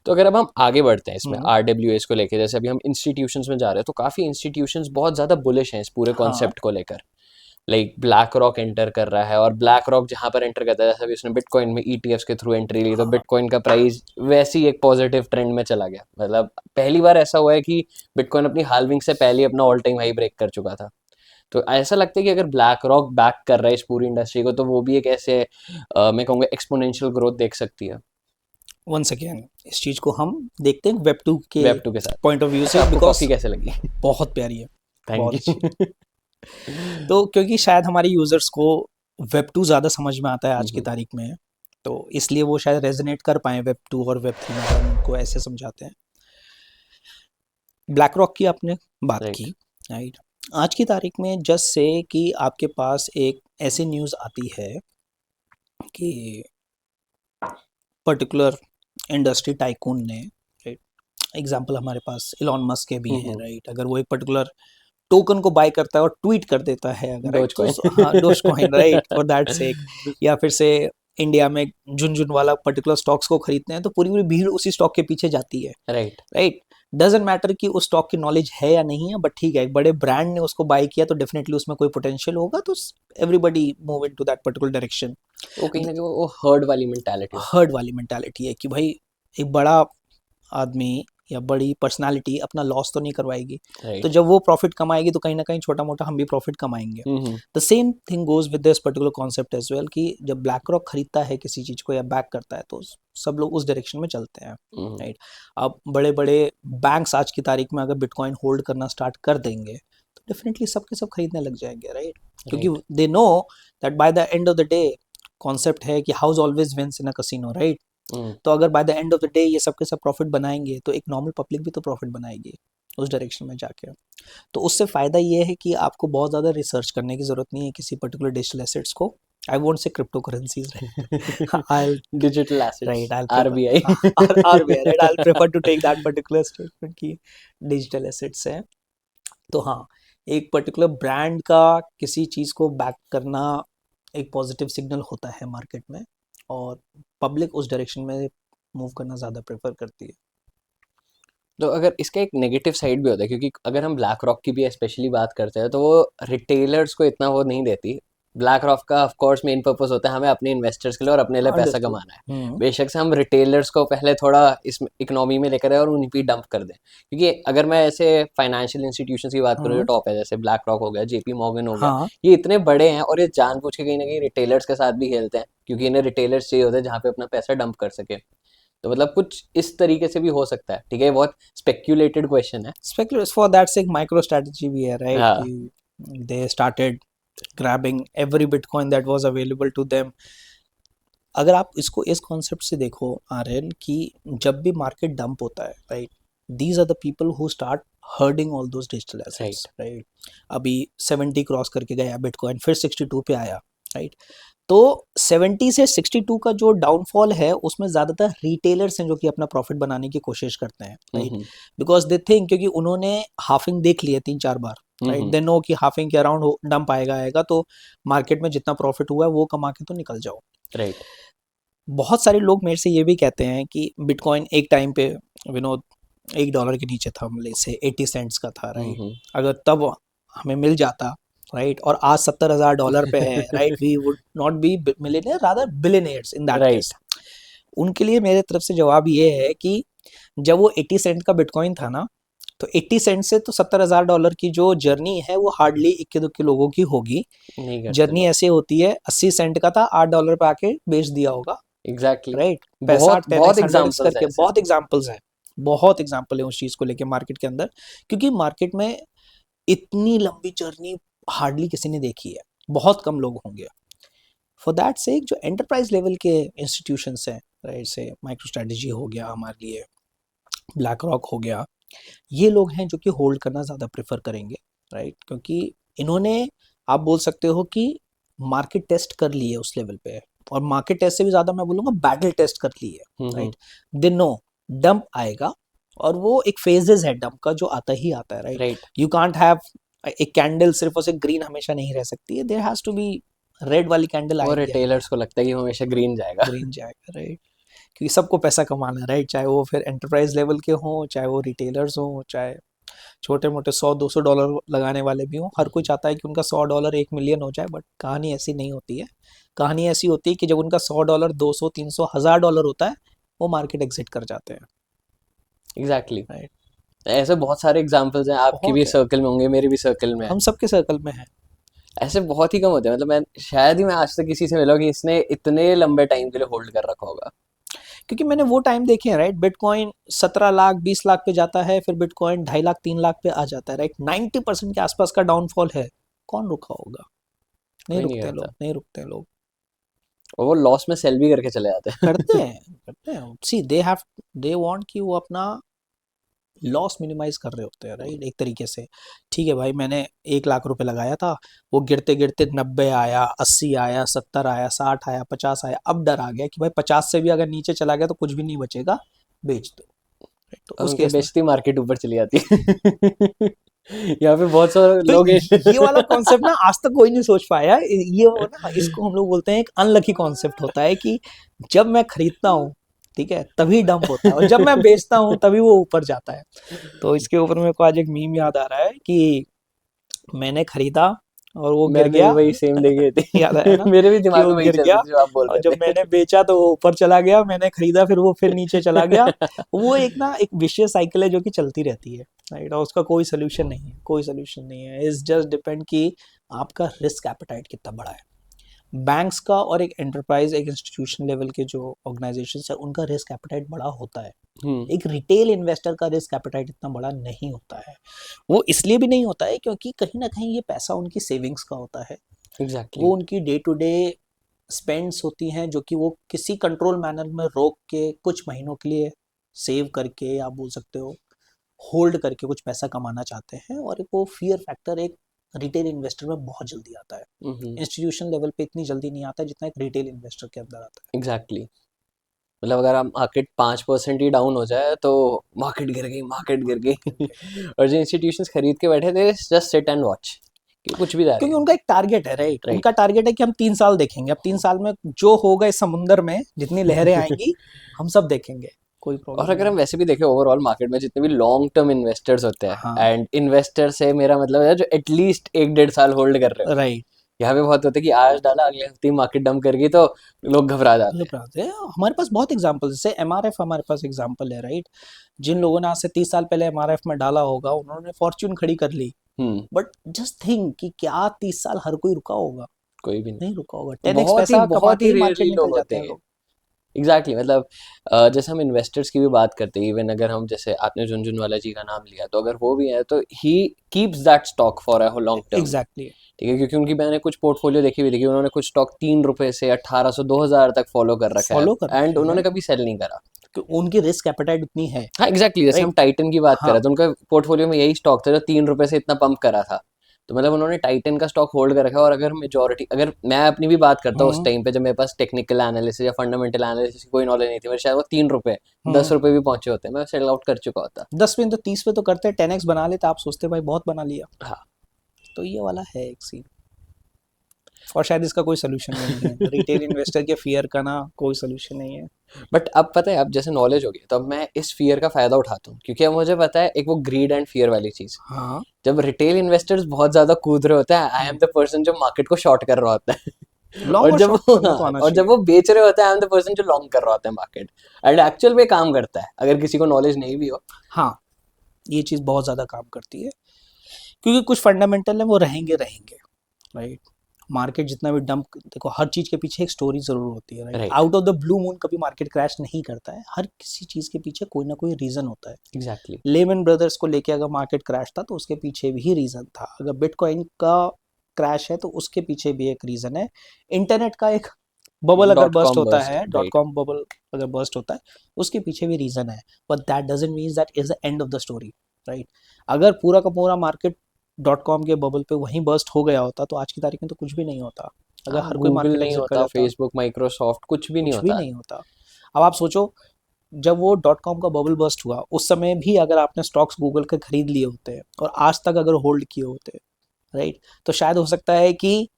तो अगर अब हम आगे बढ़ते हैं इसमें हम्म। आरडब्ल्यूएस को लेके, जैसे अभी हम इंस्टीट्यूशंस में जा रहे हैं, तो काफ़ी इंस्टीट्यूशंस बहुत ज़्यादा बुलिश हैं इस पूरे हाँ। कॉन्सेप्ट को लेकर। लाइक ब्लैक रॉक एंटर कर रहा है, और ब्लैक रॉक जहाँ पर एंटर करता है, जैसे अभी उसने बिटकॉइन में ईटीएफ्स के थ्रू एंट्री ली, तो हाँ। बिटकॉइन का प्राइस वैसे ही एक पॉजिटिव ट्रेंड में चला गया। मतलब पहली बार ऐसा हुआ है कि बिटकॉइन अपनी हाल्विंग से पहले ही अपना ऑल टाइम हाई ब्रेक कर चुका था। तो ऐसा लगता है कि अगर ब्लैक रॉक बैक कर रहा है इस पूरी इंडस्ट्री को, तो वो भी एक ऐसे मैं कहूँगा एक्सपोनेंशियल ग्रोथ देख सकती है वंस अगेन इस चीज को हम देखते हैं वेब 2 के वेब 2 के साथ। पॉइंट ऑफ व्यू अच्छा, से, आपको बिकॉज कॉफ़ी कैसे लगी? बहुत प्यारी है, थैंक बहुत अच्छी है। यू। तो क्योंकि शायद हमारे यूजर्स को वेब 2 ज़्यादा समझ में आता है आज की हम्म, तारीख में, तो इसलिए वो शायद रेजोनेट कर पाए वेब 2 और वेब 3 में, अगर हम उनको ऐसे समझाते हैं। ब्लैक रॉक की आपने बात की, राइट। राइट। आज की तारीख में जस्ट से कि आपके पास एक ऐसी न्यूज़ आती है कि पर्टिकुलर इंडस्ट्री टाइकून ने, राइट, एग्जांपल हमारे पास इलॉन मस्क के भी हैं, राइट, अगर वो एक पर्टिकुलर टोकन को बाय करता है और ट्वीट कर देता है अगर, राइट, डोज तो कॉइन। हाँ, doge coin, right, for that sake, या फिर से इंडिया में झुनझुन वाला पर्टिकुलर स्टॉक्स को खरीदते हैं तो पूरी पूरी भीड़ उसी स्टॉक के पीछे जाती है, राइट। राइट। डजेंट मैटर कि उस स्टॉक की नॉलेज है या नहीं है, बट ठीक है, एक बड़े ब्रांड ने उसको बाय किया तो डेफिनेटली उसमें कोई पोटेंशियल होगा, तो everybody move into that particular direction. वो कहीं ना कहीं वो हर्ड वाली मेंटालिटी होती हर्ड वाली मेंटालिटी है कि भाई एक बड़ा आदमी या बड़ी पर्सनालिटी अपना लॉस तो नहीं करवाएगी, है। तो राइट। जब वो प्रॉफिट कमाएगी तो कहीं ना कहीं छोटा मोटा हम भी प्रॉफिट कमाएंगे। Hmm. The same thing goes with this particular concept as well, कि जब ब्लैक रॉक खरीदता है किसी चीज़ को या बैक करता है तो सब लोग उस डायरेक्शन में चलते हैं, हम्म। राइट। अब बड़े बड़े बैंक्स आज की तारीख में अगर बिटकॉइन होल्ड करना स्टार्ट कर देंगे तो डेफिनेटली सबके सब खरीदने लग जाएंगे, राइट, क्योंकि right. They know that bye the end of the day concept है कि हाउस ऑलवेज विंस इन अ कसिनो, राइट। हम्म। तो अगर bye the end of the day ये सब के सब प्रॉफिट बनाएंगे तो एक नॉर्मल पब्लिक भी तो प्रॉफिट बनाएगी उस डायरेक्शन में जाके। तो उससे फ़ायदा ये है कि आपको बहुत ज़्यादा रिसर्च करने की ज़रूरत नहीं है किसी पर्टिकुलर डिजिटल एसेट्स को। I won't say crypto currencies, right. I digital assets, right, I prefer, RBI. RBI, right, I prefer to take that particular statement की डिजिटल एसेट्स है। तो हाँ, एक पर्टिकुलर ब्रांड का किसी चीज़ को बैक करना एक पॉजिटिव सिग्नल होता है मार्केट में, और पब्लिक उस डायरेक्शन में मूव करना ज़्यादा प्रेफर करती है। तो अगर इसका एक नेगेटिव साइड भी होता है, क्योंकि अगर हम ब्लैक रॉक की भी स्पेशली बात करते हैं, तो वो रिटेलर्स को इतना वो नहीं देती। ब्लैक रॉक का ऑफ कोर्स मेन पर्पस होता है हमें अपने इन्वेस्टर्स के लिए और अपने लिए पैसा अंडरस्टूड। कमाना है। बेशक से हम रिटेलर्स को पहले थोड़ा इस इकोनॉमी में लेकर आए और उन्हीं पे डंप कर दें, क्योंकि अगर मैं ऐसे फाइनेंशियल इंस्टीट्यूशंस की बात करूँ जो हम्म। टॉप है, जैसे ब्लैक रॉक हो गया, जेपी मॉर्गन हो गया, हाँ। ये इतने बड़े हैं और ये जानबूझ के कहीं ना कहीं रिटेलर्स के साथ भी खेलते हैं, क्योंकि इन्हें रिटेलर्स चाहिए होते हैं जहाँ पे अपना पैसा डंप कर सके। तो मतलब कुछ इस तरीके से भी हो सकता है। ठीक है, ये बहुत स्पेक्यूलेटेड क्वेश्चन है। स्पेकुलेट्स फॉर दैट से एक माइक्रो स्ट्रेटजी भी है, राइट, हाँ। कि they started grabbing every bitcoin that was available to them. अगर आप इसको इस कॉन्सेप्ट से देखो आर्यन, कि जब भी मार्केट डंप होता है, right, these are the people who start herding all those digital assets, right. Right. अभी 70 क्रॉस करके गया बिटकॉइन, फिर 62 पे आया, राइट। तो 70 से 62 का जो डाउनफॉल है उसमें ज़्यादातर रिटेलर्स हैं जो कि अपना प्रॉफिट बनाने की कोशिश करते हैं, right, hmm. Because they think, क्योंकि उन्होंने हाफिंग देख ली है 3-4 बार, राइट, हम्म। दे नो कि हाफिंग के अराउंड डंप आएगा आएगा, तो मार्केट में जितना प्रॉफिट हुआ है वो कमा के तो निकल जाओ। राइट। बहुत सारे लोग मेरे से ये भी कहते हैं कि बिटकॉइन एक टाइम पे, विनोद, $1 के नीचे था, मतलब से 80 सेंट्स का था, राइट। हम्म। अगर तब हमें मिल जाता, राइट, और आज $70,000 पे है, right, we would not be millionaire, rather billionaires in that case. Right. उनके लिए मेरे तरफ से जवाब ये है कि जब वो 80 सेंट का बिटकॉइन था ना, तो 80 सेंट से तो $70,000 की जो जर्नी है वो हार्डली इक्के दुक्के लोगों की होगी। नहीं करते जर्नी लोग। ऐसे होती है, 80 सेंट का था, $8 पे आके बेच दिया होगा, एग्जैक्टली। राइट, पैसा बहुत 10x बहुत 100x एग्जांपल्स है करके। ऐसे। बहुत एग्जांपल्स हैं, बहुत एग्जांपल है उस चीज को लेके मार्केट के अंदर, क्योंकि मार्केट में इतनी लंबी जर्नी हार्डली किसी ने देखी है, बहुत कम लोग होंगे। फॉर दैट से जो एंटरप्राइज लेवल के इंस्टीट्यूशंस हैं, राइट, से माइक्रो स्ट्रेटजी हो गया हमारे लिए, ब्लैक रॉक हो गया, ये लोग हैं जो कि होल्ड करना ज़्यादा प्रेफर करेंगे, राइट, क्योंकि इन्होंने, आप बोल सकते हो कि मार्केट टेस्ट कर ली है उस लेवल पे, और मार्केट टेस्ट से भी ज़्यादा मैं बोलूँगा बैटल टेस्ट कर ली है, हम्म। राइट। दे नो डंप आएगा, और वो एक फेजेस है डंप का जो आता ही आता है, right. Right. You can't have एक कैंडल सिर्फ और सिर्फ ग्रीन हमेशा नहीं रह सकती है, there has to be red वाली कैंडल और आएगी आएगी, रिटेलर्स को लगता है कि वो हमेशा ग्रीन जाएगा। ग्रीन जाएगा, राइट। क्योंकि सबको पैसा कमाना है, राइट? चाहे वो फिर एंटरप्राइज लेवल के हों, चाहे वो रिटेलर्स हों, चाहे छोटे मोटे $100-200 लगाने वाले भी हों, हर कोई चाहता है कि उनका $100 $1 मिलियन हो जाए। बट कहानी ऐसी नहीं होती है। कहानी ऐसी होती है कि जब उनका $100 $200 $300 $1000 होता है, वो मार्केट एग्जिट कर जाते हैं, एग्जैक्टली राइट? ऐसे बहुत सारे एग्जांपल्स हैं, आपके भी बहुत है, सर्कल में होंगे, मेरे भी सर्कल में है। हम सबके सर्कल में है। ऐसे बहुत ही कम होते हैं, मतलब मैं शायद ही मैं आज तक किसी से मिला हूं कि इसने इतने लंबे टाइम के लिए होल्ड कर रखा होगा। क्योंकि मैंने वो टाइम देखे हैं, राइट? बिटकॉइन 17 लाख 20 लाख पे जाता है, फिर बिटकॉइन 2.5 लाख 3 लाख पे आ जाता है, राइट? 90% के आसपास का डाउनफॉल है। कौन रुका होगा? नहीं कोई नहीं रुकते करता, लोग, नहीं रुकते लोग। और वो लॉस में सेल भी करके चले जाते करते हैं। हैं, करते हैं। सी दे वांट कि वो अपना लॉस मिनिमाइज कर रहे होते हैं, राइट? एक तरीके से। ठीक है भाई, मैंने 1 लाख रुपए लगाया था, वो गिरते गिरते 90 आया, 80 आया, 70 आया, 60 आया, 50 आया। अब डर आ गया कि भाई 50 से भी अगर नीचे चला गया तो कुछ भी नहीं बचेगा, बेच दो, right? तो और उस उनके केस में बेचती मार्केट ऊपर चली जाती है। यहाँ पे बहुत सारे तो लोग ये वाला कॉन्सेप्ट ना आज तक कोई नहीं सोच पाया। ये वो ना, इसको हम लोग बोलते हैं एक अनलकी कॉन्सेप्ट होता है कि जब मैं खरीदता हूँ, ठीक है, तभी डंप होता है, और जब मैं बेचता हूँ तभी वो ऊपर जाता है। तो इसके ऊपर मेरे को आज एक मीम याद आ रहा है कि मैंने खरीदा और वो गिर मैंने भी गया। वही सेम देखी याद आया थी। ना, मेरे भी कि दिमाग वो में वही गिर चल गया, रही थी जो आप बोल और जब रहे मैंने बेचा तो वो ऊपर चला गया, मैंने खरीदा फिर वो फिर नीचे चला गया। थे। वो एक ना एक विशेष साइकिल है जो कि चलती रहती है, राइट? और उसका कोई सोल्यूशन नहीं है, कोई सोल्यूशन नहीं है। इट्स जस्ट डिपेंड कि आपका रिस्क एपेटाइट कितना बड़ा है। बैंक्स का और एक एंटरप्राइज, एक इंस्टीट्यूशन लेवल के जो ऑर्गेनाइजेशन है, उनका रिस्क एपेटाइट बड़ा होता है। हम्म, एक रिटेल इन्वेस्टर का रिस्क एपेटाइट इतना बड़ा नहीं होता है। वो इसलिए भी नहीं होता है क्योंकि कहीं ना कहीं ये पैसा उनकी सेविंग्स का होता है। एग्जैक्टली। वो उनकी डे टू डे स्पेंड्स होती हैं, जो कि वो किसी कंट्रोल मैनर में रोक के कुछ महीनों के लिए सेव करके, आप बोल सकते हो होल्ड करके कुछ पैसा कमाना चाहते हैं। और एक वो फियर फैक्टर एक रिटेल इन्वेस्टर में बहुत जल्दी आता है। इंस्टीट्यूशन लेवल पे इतनी जल्दी नहीं आता जितना एक रिटेल इन्वेस्टर के अंदर आता एग्जैक्टली, मतलब अगर हम मार्केट 5% ही डाउन हो जाए तो मार्केट गिर गई, मार्केट गिर गई। है। और जो इंस्टीट्यूशंस खरीद के बैठे थे, जस्ट सिट एंड वॉच कि कुछ भी जा रही क्योंकि है। उनका एक टारगेट है, राइट? राइट। उनका टारगेट है कि हम 3 साल देखेंगे, अब 3 साल में जो होगा इस समुंदर में, जितनी लहरें आएंगी हम सब देखेंगे, कोई और प्रॉब्लम अगर नहीं हम है। वैसे भी देखें ओवरऑल मार्केट में जितने भी लॉन्ग टर्म इन्वेस्टर्स होते हैं, हाँ, एंड इन्वेस्टर से मेरा मतलब है जो एटलीस्ट 1-1.5 साल होल्ड कर रहे होते हैं। राइट। यहाँ पे बहुत होता है कि आज डाला अगले हफ्ते ही मार्केट डंप कर गई तो लोग घबरा जाते घबराते हैं। हमारे पास बहुत एग्जाम्पल, जैसे एमआरएफ हमारे पास एग्जाम्पल है, राइट? जिन लोगों ने आज से 30 साल पहले एमआरएफ में डाला होगा, उन्होंने फॉर्च्यून खड़ी कर ली। हैं। बट जस्ट थिंक कि क्या 30 साल हर कोई रुका होगा? कोई भी नहीं रुका होगा। नहीं, 10x पैसा कमा बहुत के ही ही मार्केट रेयरली लोग निकल होते जाते हैं हैं। लोग। एग्जैक्टली, मतलब जैसे हम इन्वेस्टर्स की भी बात करते हैं, इवन अगर हम जैसे आपने झुनझुनवाला जी का नाम लिया, तो अगर वो भी है तो he keeps that stock for a long term. Exactly. ठीक है, क्योंकि उनकी मैंने कुछ पोर्टफोलियो देखी हुई थी, उन्होंने कुछ स्टॉक 3 रुपए से 1800-2000 तक फॉलो कर रखा है, फॉलो कर एंड रखे हैं उन्होंने कभी सेल नहीं करा। कि उनकी रिस्क एपेटाइट उतनी है, हाँ एग्जैक्टली, जैसे हम राइट? टाइटन की बात हाँ। करें तो उनका पोर्टफोलियो में यही स्टॉक था जो 3 रुपए से इतना पंप करा था। तो मतलब उन्होंने टाइटन का स्टॉक होल्ड कर रखा है। और अगर मेजोरिटी, अगर मैं अपनी भी बात करता हूँ, उस हम्म। टाइम पे जब मेरे पास टेक्निकल एनालिसिस या फंडामेंटल एनालिसिस की कोई नॉलेज नहीं थी, मेरे शायद वो 3 रुपए दस हम्म। रुपए भी पहुंचे होते, मैं सेल आउट कर चुका होता। 10 पे तो 30 पे तो करते हैं, 10x बना लेते, आप सोचते भाई बहुत बना लिया। हाँ। तो ये वाला है एक सीन। और शायद इसका कोई सोल्यूशन भी नहीं है, रिटेल इन्वेस्टर के फियर का ना कोई सोल्यूशन नहीं है। बट अब पता है, अब जैसे नॉलेज हो गई तो अब मैं इस फियर का फायदा उठाता हूँ, क्योंकि अब मुझे पता है एक वो ग्रीड एंड फियर वाली चीज। हाँ। जब रिटेल इन्वेस्टर्स बहुत ज्यादा कूद रहे होते हैं, आई एम द पर्सन जो मार्केट को शॉर्ट कर रहा होता है। लॉन्ग और और जब शॉर्ट वो करना तो आना और जब चाहिए। वो बेच रहे होते हैं, आई एम द पर्सन जो लॉन्ग कर रहा होता है मार्केट। एंड एक्चुअल में काम करता है, अगर किसी को नॉलेज नहीं भी हो। हाँ, ये चीज़ बहुत ज़्यादा काम करती है, क्योंकि कुछ फंडामेंटल है वो रहेंगे रहेंगे, राइट? मार्केट जितना भी डंप, देखो हर चीज़ के पीछे एक स्टोरी ज़रूर होती है, right? Right. Out of the blue moon कभी मार्केट क्रैश नहीं करता है, हर किसी चीज़ के पीछे कोई ना कोई रीज़न होता है। एग्जैक्टली। लेमन ब्रदर्स को लेके अगर मार्केट क्रैश था तो उसके पीछे भी रीज़न था। अगर बिटकॉइन का क्रैश है तो उसके पीछे भी एक रीज़न है। इंटरनेट का एक बबल अगर डॉट बस्ट कॉम होता बस्ट, है, डॉट राइट। कॉम बबल अगर बस्ट होता है, उसके पीछे भी रीज़न है। But that doesn't mean that is the end of the story, right? अगर पूरा का पूरा मार्केट डॉट कॉम के बबल पे वहीं बस्ट हो गया होता तो आज की तारीख में तो कुछ भी नहीं होता। अगर हाँ, हर कोई गूगल मार्केट नहीं एग्जिट कर होता, जाता, फेसबुक, माइक्रोसॉफ्ट, कुछ भी नहीं कुछ भी होता। नहीं होता। अब आप सोचो, जब वो डॉट कॉम का बबल बस्ट हुआ, उस समय भी अगर आपने स्टॉक्स गूगल के खरीद लिए होते और आज तक अगर होल्ड किए होते, राइट, तो शायद हो सकता है कि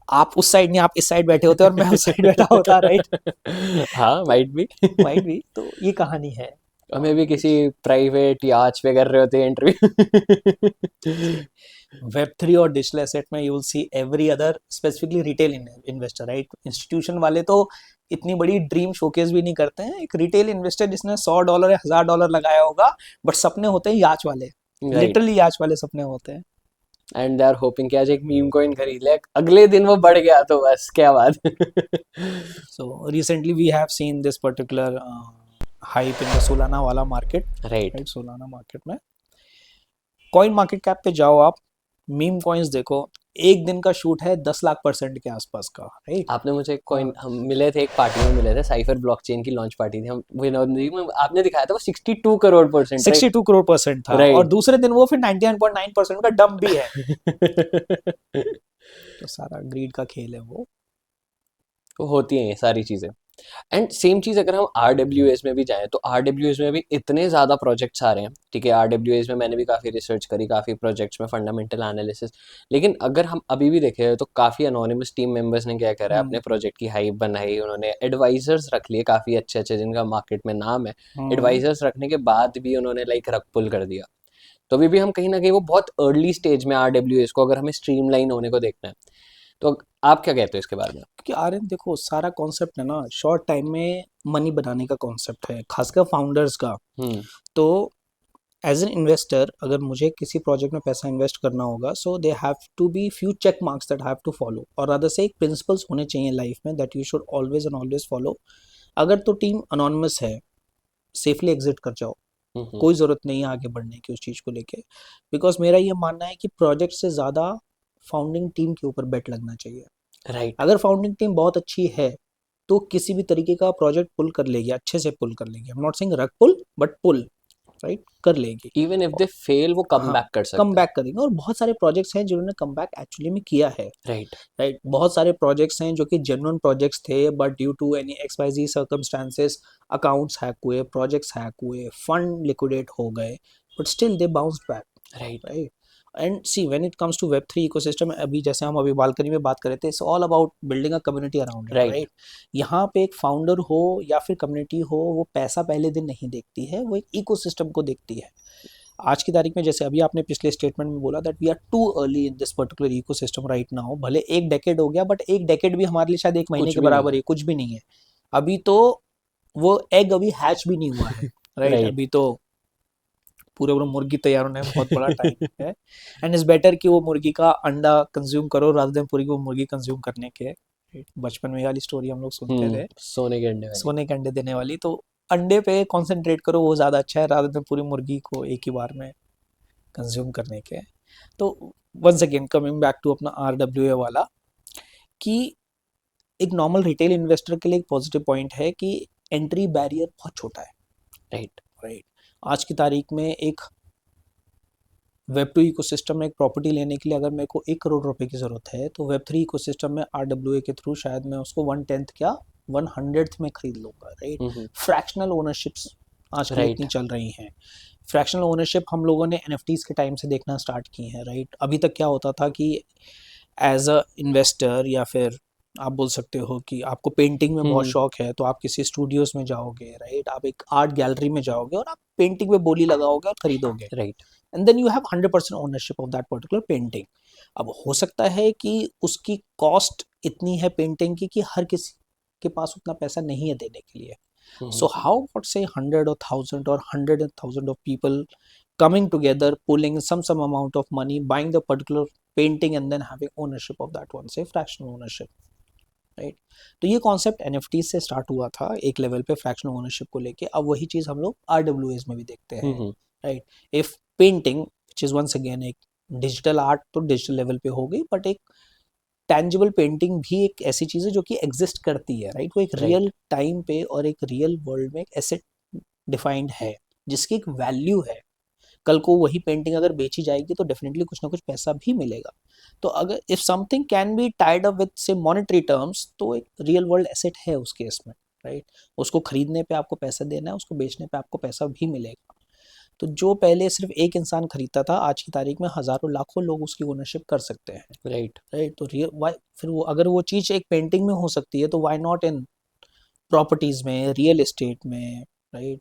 आप उस साइड नहीं, आप इस साइड बैठे होते और मैं उस साइड बैठा होता, राइट? हाँ, माइट भी। माइट भी, तो ये कहानी है। हमें भी किसी प्राइवेट याच पे कर रहे होते हैं इंटरव्यू। वेब थ्री और डिजिटल एसेट में you will see every other, specifically retail investor, right? Institution वाले तो इतनी बड़ी ड्रीम शोकेस भी नहीं करते हैं। एक रिटेल इन्वेस्टर जिसने $100 या $1000 लगाया होगा, बट सपने होते हैं याच वाले, राइट। लिटरली याच वाले सपने होते हैं। एंड दे आर होपिंग कि आज एक मीम कॉइन खरीद ले, अगले दिन वो बढ़ गया तो बस क्या बात। So recently we have seen this particular hype in the Solana वाला market, right. Right? Solana market में कॉइन मार्केट कैप पे जाओ आप, मीम कॉइन्स देखो, एक दिन का शूट है 10 लाख% के आसपास का, राइट? आपने मुझे कॉइन, हम मिले थे एक पार्टी में, मिले थे साइफर ब्लॉकचेन की लॉन्च पार्टी थी, हम विनोद जी में आपने दिखाया था वो 62 करोड़%, राइट? 62 करोड़% था, और राइट। दूसरे दिन वो फिर 99.9% का डंप भी है। तो सारा ग्रीड का खेल है वो। तो होती हैं ये सारी चीज़ें। एंड सेम चीज़ अगर हम आर में भी जाएँ, तो आर में भी इतने ज़्यादा प्रोजेक्ट्स आ रहे हैं, ठीक है? आर में मैंने भी काफ़ी रिसर्च करी, काफ़ी प्रोजेक्ट्स में फंडामेंटल एनालिसिस। लेकिन अगर हम अभी भी देखें तो काफ़ी अनोनिमस टीम मेंबर्स ने क्या करा है, अपने प्रोजेक्ट की हाइप बनाई, उन्होंने एडवाइजर्स रख लिए काफ़ी अच्छे-अच्छे जिनका मार्केट में नाम है। हम्म। एडवाइजर्स रखने के बाद भी उन्होंने लाइक रग पुल कर दिया। तो अभी भी हम कहीं न कहीं वो बहुत अर्ली स्टेज में आर को अगर हमें स्ट्रीमलाइन होने को देखना है, तो आप क्या कहते हो इसके बारे में? क्योंकि आर्यन देखो, सारा कॉन्सेप्ट है ना शॉर्ट टाइम में मनी बनाने का कॉन्सेप्ट है, खासकर फाउंडर्स का। हुँ, तो एज एन इन्वेस्टर, अगर मुझे किसी प्रोजेक्ट में पैसा इन्वेस्ट करना होगा, so they have to be few check marks that have to follow, और अदर से एक प्रिंसिपल्स होने चाहिए लाइफ में that you should always and always follow. अगर तो टीम अनोनिमस है, सेफली एग्जिट कर जाओ, हुँ, हुँ, कोई ज़रूरत नहीं है आगे बढ़ने की उस चीज़ को लेके। बिकॉज मेरा ये मानना है कि प्रोजेक्ट से ज़्यादा फाउंडिंग टीम के ऊपर बेट लगना चाहिए। राइट। अगर फाउंडिंग टीम बहुत अच्छी है, तो किसी भी तरीके का प्रोजेक्ट पुल कर लेगी, अच्छे से पुल कर लेगी। आई एम नॉट सेइंग रग पुल, बट पुल, राइट, कर लेगी। इवन इफ दे फेल वो कम हाँ, बैक कर कम सकते हैं। बैक करेंगे, और बहुत सारे प्रोजेक्ट्स हैं जिन्होंने कम बैक एक्चुअली में किया है, राइट। राइट? बहुत सारे प्रोजेक्ट्स हैं जो कि जेन्युइन प्रोजेक्ट्स थे, but due to any X Y Z circumstances, accounts hack हुए, प्रोजेक्ट्स हैक हुए, फंड लिक्विडेट हो गए, but still they bounced back, right. Right? And see when it comes to web three ecosystem, अभी जैसे हम अभी balcony में बात कर रहे थे, it's all about building a community around it, right. Right? यहाँ पे एक फाउंडर हो या फिर कम्युनिटी हो, वो पैसा पहले दिन नहीं देखती है, वो एक इकोसिस्टम को देखती है। आज की तारीख में, जैसे अभी आपने पिछले स्टेटमेंट में बोला that we are too early in this particular ecosystem right now, भले एक डेकेड हो गया, बट एक डेकेड भी हमारे लिए शायद एक महीने कुछ के भी नहीं बराबर है। है, कुछ भी नहीं है। अभी तो वो एग अभी हैच भी नहीं हुआ है, राइट? राइट। अभी तो पूरे पूरे मुर्गी तैयार होने में बहुत बड़ा टाइम है। एंड इट्स बेटर कि वो मुर्गी का अंडा कंज्यूम करो रादर देन पूरी वो मुर्गी कंज्यूम करने के, right? बचपन में ये वाली स्टोरी हम लोग सुनते थे, सोने के अंडे वाली। सोने के अंडे देने वाली। तो अंडे पे कंसंट्रेट करो, वो ज़्यादा अच्छा है रादर देन पूरी मुर्गी को एक ही बार में कंज्यूम करने के। तो once again coming back to अपना RWA वाला, कि एक नॉर्मल रिटेल इन्वेस्टर के लिए एक पॉजिटिव पॉइंट है कि एंट्री बैरियर बहुत छोटा है, राइट। राइट? आज की तारीख में एक वेब टू इकोसिस्टम में एक प्रॉपर्टी लेने के लिए अगर मेरे को 1 करोड़ रुपए की ज़रूरत है, तो वेब थ्री इकोसिस्टम में RWA के थ्रू शायद मैं उसको 1/10 क्या 1/100th में खरीद लूँगा, राइट? फ्रैक्शनल ओनरशिप्स आजकल इतनी राइट। चल रही हैं। फ्रैक्शनल ओनरशिप हम लोगों ने NFTs के टाइम से देखना स्टार्ट की है, राइट? अभी तक क्या होता था कि एज अ इन्वेस्टर, या फिर आप बोल सकते हो कि आपको पेंटिंग में बहुत शौक है, तो आप किसी स्टूडियोज में जाओगे, राइट? आप एक आर्ट गैलरी में जाओगे और आप पेंटिंग में बोली लगाओगे और खरीदोगे, right. And then you have 100% ownership of that particular painting. अब हो सकता है कि उसकी कॉस्ट इतनी है पेंटिंग की कि हर किसी के पास उतना पैसा नहीं है देने के लिए। So how about say 100 or 1,000 of people coming together, pulling some amount of money, buying the particular painting and then having ownership of that one, say fractional ownership, right? तो ये कॉन्सेप्ट NFT से start हुआ था एक level पे fractional ownership को लेके। अब वही चीज़ हम लोग RWAs में भी देखते हैं, right? If painting which is once again एक डिजिटल आर्ट, तो डिजिटल लेवल पे हो गई, बट एक टैंजिबल पेंटिंग भी एक ऐसी चीज़ है जो कि एग्जिस्ट करती है, राइट? वो एक राइट। रियल टाइम पे और एक रियल वर्ल्ड में एक एसेट डिफाइंड है, जिसकी एक वैल्यू है। कल को वही पेंटिंग अगर बेची जाएगी तो डेफिनेटली कुछ ना कुछ पैसा भी मिलेगा। तो अगर if something can be tied up with से मॉनेटरी टर्म्स, तो एक रियल वर्ल्ड एसेट है उस केस में, राइट? उसको खरीदने पे आपको पैसा देना है, उसको बेचने पे आपको पैसा भी मिलेगा। तो जो पहले सिर्फ एक इंसान खरीदता था, आज की तारीख में हजारों लाखों लोग उसकी ओनरशिप कर सकते हैं। राइट। राइट, तो रियल वाई फिर वो अगर वो चीज़ एक पेंटिंग में हो सकती है तो व्हाई नॉट इन प्रॉपर्टीज में, रियल एस्टेट में। राइट,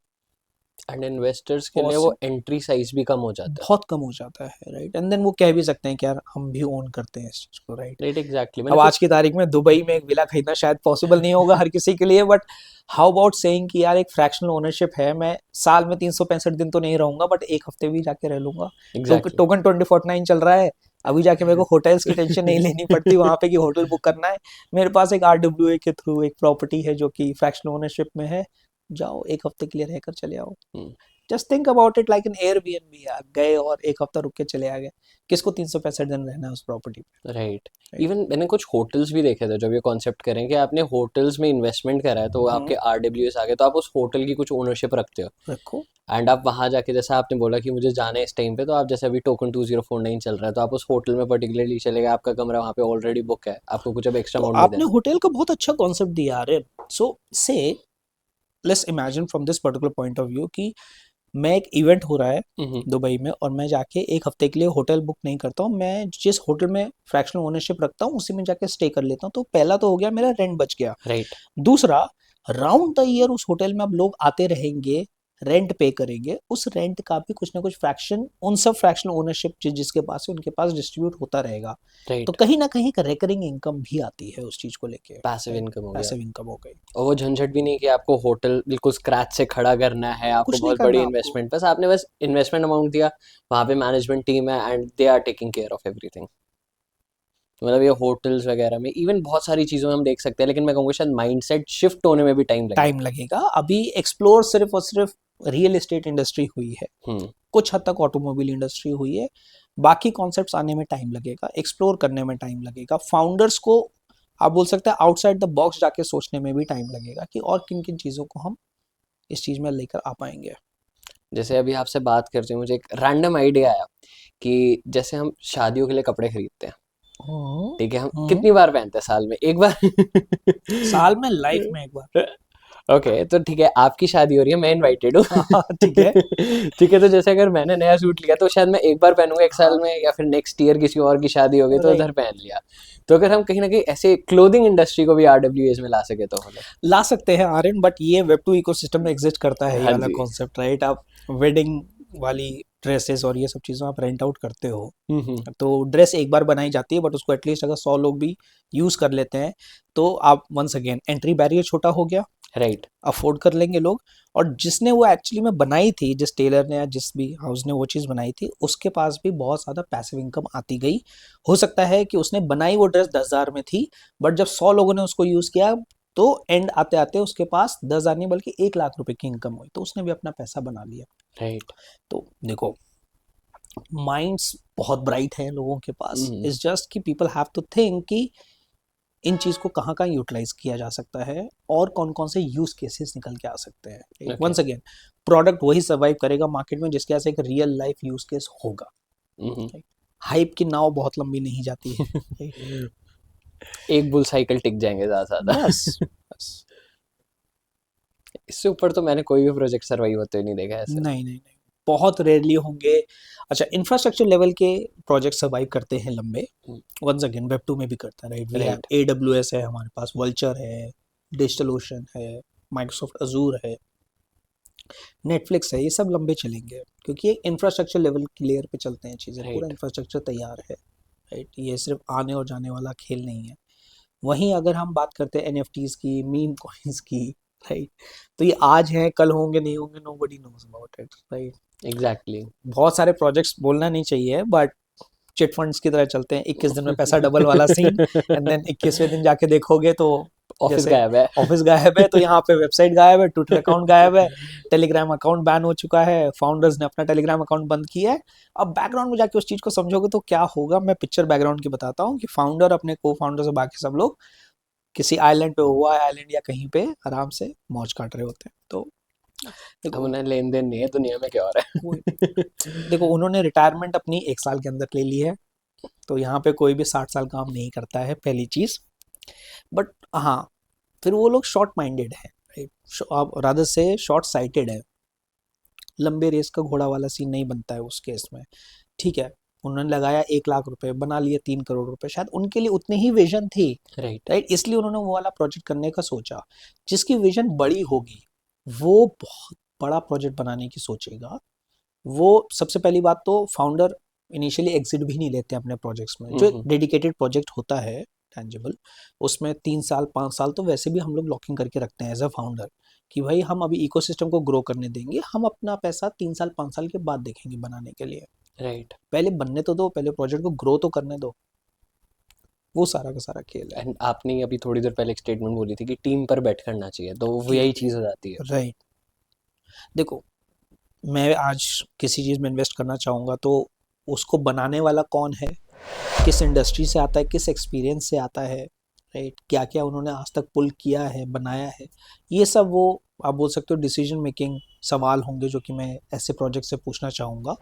एंड इन्वेस्टर्स के लिए वो एंट्री साइज भी कम हो जाता है। बहुत कम हो जाता है। राइट, एंड देन वो कह भी सकते हैं कि यार हम भी ओन करते हैं इस चीज़ को। Right, right, exactly. अब मैंने आज कुछ की तारीख में दुबई में एक विला खरीदना शायद पॉसिबल नहीं होगा हर किसी के लिए, बट हाउ अबाउट सेइंग कि यार एक फ्रैक्शनल ओनरशिप है, मैं साल में 365 दिन तो नहीं रहूंगा बट एक हफ्ते भी जाके रह लूंगा। एग्जैक्टली। टोकन 2049 चल रहा है, अभी जाके मेरे को होटल्स की टेंशन नहीं लेनी पड़ती वहां पे कि होटल बुक करना है। मेरे पास एक RWA के थ्रू एक प्रॉपर्टी है जो कि फ्रैक्शनल ओनरशिप में है, जाओ एक हफ्ते के लिए रहकर चले आओ। Just think about it like an Airbnb, यार गए और एक हफ्ता रुक के चले आ गए, किसको 365 दिन रहना है उस प्रॉपर्टी पे। राइट। इवन मैंने कुछ होटल्स भी देखे थे जब ये कॉन्सेप्ट करें कि आपने होटल्स में इन्वेस्टमेंट करा है तो आपके RWS आ गए, तो आप उस होटल की कुछ ओनरशिप रखते हो। रखो, एंड आप वहाँ जाके, जैसे आपने बोला कि मुझे जाना है इस टाइम पे, तो आप जैसे अभी टोकन 2049 चल रहा है तो आप उस होटल में पर्टिकुलरली चले गए, आपका कमरा वहाँ पे ऑलरेडी बुक है, आपको कुछ अब एक्स्ट्रा तो अमाउंट नहीं आपने देना। होटल का बहुत अच्छा कॉन्सेप्ट दिया यार। सो से let's imagine from this particular point of view कि मैं एक इवेंट हो रहा है दुबई में और मैं जाके एक हफ्ते के लिए होटल बुक नहीं करता हूँ, मैं जिस होटल में फ्रैक्शनल ओनरशिप रखता हूँ उसी में जाके स्टे कर लेता हूँ। तो पहला तो हो गया, मेरा रेंट बच गया। राइट। दूसरा, राउंड द ईयर उस होटल में अब लोग आते रहेंगे, रेंट पे करेंगे, उस रेंट का भी कुछ ना कुछ फ्रैक्शन उन सब फ्रैक्शनल ओनरशिप जिसके पास है उनके पास डिस्ट्रीब्यूट होता रहेगा। तो राइट। कहीं ना कहीं एक रिकरिंग इनकम भी आती है उस चीज को लेके। पैसिव इनकम हो गया। पैसिव इनकम हो गई, और वो झंझट भी नहीं कि आपको होटल बिल्कुल स्क्रैच से खड़ा करना है, आपको कुछ नहीं बहुत बड़ी करना आपको। इन्वेस्टमेंट, बस आपने बस इन्वेस्टमेंट अमाउंट दिया, वहाँ पे मैनेजमेंट टीम है and they are taking care of everything. तो मतलब ये होटल्स वगैरह में इवन बहुत सारी चीज़ों में हम देख सकते हैं, लेकिन मैं कहूँगा शायद माइंडसेट शिफ्ट होने में भी टाइम टाइम लगेगा। लगेगा, अभी एक्सप्लोर सिर्फ और सिर्फ रियल एस्टेट इंडस्ट्री हुई है, कुछ हद तक ऑटोमोबाइल इंडस्ट्री हुई है, बाकी कॉन्सेप्ट्स आने में टाइम लगेगा, एक्सप्लोर करने में टाइम लगेगा, फाउंडर्स को आप बोल सकते हैं आउटसाइड द बॉक्स जाके सोचने में भी टाइम लगेगा कि और किन किन चीज़ों को हम इस चीज़ में लेकर आ पाएंगे। जैसे अभी आपसे बात करते हैं मुझे एक रैंडम आइडिया आया कि जैसे हम शादियों के लिए कपड़े खरीदते हैं, ठीक है, हम हम्म, कितनी बार पहनते हैं साल में? एक बार। साल में, लाइफ में एक बार। ओके, तो ठीक है, आपकी शादी हो रही है, मैं इनवाइटेड हूँ। हाँ ठीक है। ठीक है, तो जैसे अगर मैंने नया सूट लिया तो शायद मैं एक बार पहनूंगा एक साल हाँ, में, या फिर नेक्स्ट ईयर किसी और की शादी होगी तो राइट, उधर पहन लिया। तो अगर हम कहीं ना कहीं ऐसे क्लोथिंग इंडस्ट्री को भी RWAs में ला सके तो मतलब। ला सकते हैं आर्यन, बट ये वेब 2 इकोसिस्टम में एग्जिस्ट करता है ये हाँ वाला जी। कॉन्सेप्ट। राइट, आप वेडिंग वाली ड्रेसेस और ये सब चीज़ों आप रेंट आउट करते हो, तो ड्रेस एक बार बनाई जाती है बट उसको एटलीस्ट अगर 100 लोग भी यूज़ कर लेते हैं तो आप वंस अगेन एंट्री बैरियर छोटा हो गया, राइट। अफोर्ड कर लेंगे लोग। और जिसने वो एक्चुअली में बनाई थी, जिस टेलर ने या जिस भी हाउस ने वो चीज़ बनाई थी, उसके पास भी बहुत ज़्यादा पैसिव इनकम आती गई। हो सकता है कि उसने बनाई वो ड्रेस 10,000 में थी, बट जब 100 लोगों ने उसको यूज़ किया तो एंड आते आते उसके पास 10,000 नहीं बल्कि 1 लाख रुपए की इनकम हुई, तो उसने भी अपना पैसा बना लिया। राइट। तो देखो, माइंड्स बहुत ब्राइट है लोगों के पास, इट्स जस्ट कि पीपल हैव टू थिंक कि इन चीज को कहाँ कहाँ यूटिलाइज किया जा सकता है और कौन कौन से यूज केसेस निकल के आ सकते हैं। ओके। वंस अगेन, प्रोडक्ट वही सर्वाइव करेगा मार्केट में जिसके पास एक रियल लाइफ यूज केस होगा। हाइप की नाव बहुत लंबी नहीं जाती है। right? एक बुल साइकिल टिक जाएंगे ज्यादा से ज्यादा। बस बस, इससे ऊपर तो मैंने कोई भी प्रोजेक्ट सर्वाइव होते हुए नहीं देखा है ऐसे। नहीं नहीं नहीं, बहुत रेयरली होंगे। अच्छा, इंफ्रास्ट्रक्चर लेवल के प्रोजेक्ट सर्वाइव करते हैं लंबे, वंस अगेन वेब 2 में भी करता है। Right, we have right. AWS है हमारे पास, वल्चर है, डिजिटल ओशन है, माइक्रोसॉफ्ट अजूर है, नेटफ्लिक्स है, ये सब लंबे चलेंगे क्योंकि एक इंफ्रास्ट्रक्चर लेवल की लेयर पे चलते हैं चीज़ें, पूरा राइट। इंफ्रास्ट्रक्चर तैयार है। राइट, ये सिर्फ आने और जाने वाला खेल नहीं है। वहीं अगर हम बात करते हैं NFTs की, मीम कॉइन्स की, राइट, तो ये आज है कल होंगे नहीं होंगे, nobody knows about it. Right, exactly. बहुत सारे प्रोजेक्ट्स बोलना नहीं चाहिए बट चिट फंड्स की तरह चलते हैं, 21 दिन में पैसा डबल वाला सीन, एंड देन 21वें दिन जाके देखोगे तो ऑफिस जैसे गायब है। ऑफिस गायब है, तो यहाँ पे वेबसाइट गायब है, ट्विटर अकाउंट गायब है, टेलीग्राम अकाउंट बैन हो चुका है, फाउंडर्स ने अपना टेलीग्राम अकाउंट बंद किया है। अब बैकग्राउंड में जाके उस चीज को समझोगे तो क्या होगा, मैं पिक्चर बैकग्राउंड की बताता हूँ कि फाउंडर अपने को फाउंडर से बाकी सब लोग किसी आइलैंड पे, हुआ आइलैंड या कहीं पे आराम से मौज काट रहे होते हैं। तो अब देखो, उन्हें लेन देन नहीं है दुनिया में, क्या हो रहा है। देखो उन्होंने रिटायरमेंट अपनी 1 साल के अंदर ले ली है, तो यहाँ पे कोई भी 60 साल काम नहीं करता है, पहली चीज। बट हाँ, फिर वो लोग शॉर्ट माइंडेड है, राइट, आप रादर से शॉर्ट साइटेड है। लंबे रेस का घोड़ा वाला सीन नहीं बनता है उस केस में। ठीक है, उन्होंने लगाया 1 लाख रुपए, बना लिए 3 करोड़ रुपए, शायद उनके लिए उतनी ही विजन थी, राइट। राइट, इसलिए उन्होंने वो वाला प्रोजेक्ट करने का सोचा। जिसकी विजन बड़ी होगी वो बहुत बड़ा प्रोजेक्ट बनाने की सोचेगा। वो सबसे पहली बात तो फाउंडर इनिशियली एग्जिट भी नहीं लेते अपने प्रोजेक्ट्स में। जो डेडिकेटेड प्रोजेक्ट होता है टैंजिबल, उसमें 3 साल 5 साल तो वैसे भी हम लोग लॉकिंग करके रखते हैं एज अ फाउंडर, कि भाई हम अभी इकोसिस्टम को ग्रो करने देंगे, हम अपना पैसा 3 साल 5 साल के बाद देखेंगे बनाने के लिए। राइट। पहले बनने तो दो, पहले प्रोजेक्ट को ग्रो तो करने दो। वो सारा का सारा खेल है। एंड आपने अभी थोड़ी देर पहले एक स्टेटमेंट बोली थी कि टीम पर बैठ करना चाहिए, तो वो यही चीज़ हो जाती है। राइट। देखो, मैं आज किसी चीज़ में इन्वेस्ट करना चाहूँगा तो उसको बनाने वाला कौन है, किस इंडस्ट्री से आता है, किस एक्सपीरियंस से आता है, राइट, क्या क्या उन्होंने आज तक पुल किया है, बनाया है, ये सब वो आप बोल सकते हो डिसीजन मेकिंग सवाल होंगे जो कि मैं ऐसे प्रोजेक्ट से पूछना चाहूँगा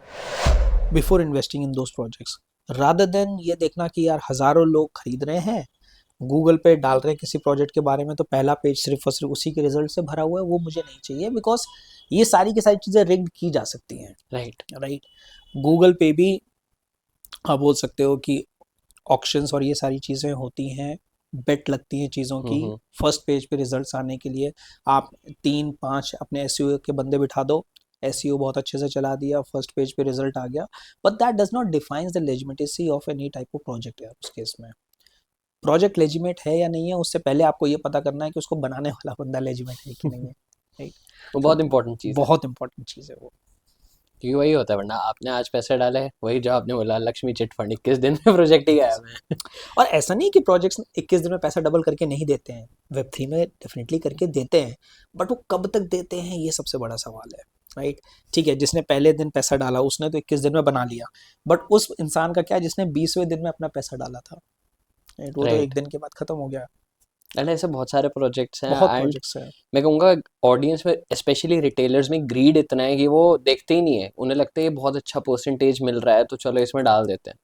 before investing in those projects, rather than ये देखना कि यार हज़ारों लोग खरीद रहे हैं, गूगल पे डाल रहे हैं किसी प्रोजेक्ट के बारे में, तो पहला पेज सिर्फ और सिर्फ उसी के रिजल्ट से भरा हुआ है। वो मुझे नहीं चाहिए, बिकॉज ये सारी की सारी चीज़ें रिग्ड की जा सकती हैं। राइट। राइट। गूगल पे भी आप बोल सकते हो कि ऑक्शंस और ये सारी चीज़ें होती हैं, बेट लगती हैं चीज़ों की। फर्स्ट पेज पे रिजल्ट्स आने के लिए आप 3-5 अपने एसईओ के बंदे बिठा दो, एसईओ बहुत अच्छे से चला दिया, फर्स्ट पेज पे रिजल्ट आ गया, but that does not defines the legitimacy of any type of project. यार उस केस में प्रोजेक्ट लेजिमेट है या नहीं है, उससे पहले आपको ये पता करना है कि उसको बनाने वाला बंदा लेजिमेट है कि नहीं है। राइट। वो बहुत इंपॉर्टेंट चीज़ है, बहुत इंपॉर्टेंट चीज़ है वो। क्योंकि वही होता है, वरना आपने आज पैसे डाले, वही जो आपने बोला लक्ष्मी चिट फंड 21 दिन में प्रोजेक्ट ही गायब है। और ऐसा नहीं कि प्रोजेक्ट्स 21 दिन में पैसा डबल करके नहीं देते हैं, वेब थ्री में डेफिनेटली करके देते हैं, बट वो कब तक देते हैं ये सबसे बड़ा सवाल है। राइट। ठीक है, जिसने पहले दिन पैसा डाला उसने तो 21 दिन में बना लिया, बट उस इंसान का क्या जिसने 20वें दिन में अपना पैसा डाला था, राइट, वो तो एक राइट। दिन के बाद खत्म हो गया। एंड ऐसे बहुत सारे प्रोजेक्ट्स हैं। बहुत एंड प्रोजेक्ट्स हैं। मैं कहूँगा ऑडियंस में स्पेशली रिटेलर्स में ग्रीड इतना है कि वो देखते ही नहीं है, उन्हें लगता है ये बहुत अच्छा परसेंटेज मिल रहा है तो चलो इसमें डाल देते हैं।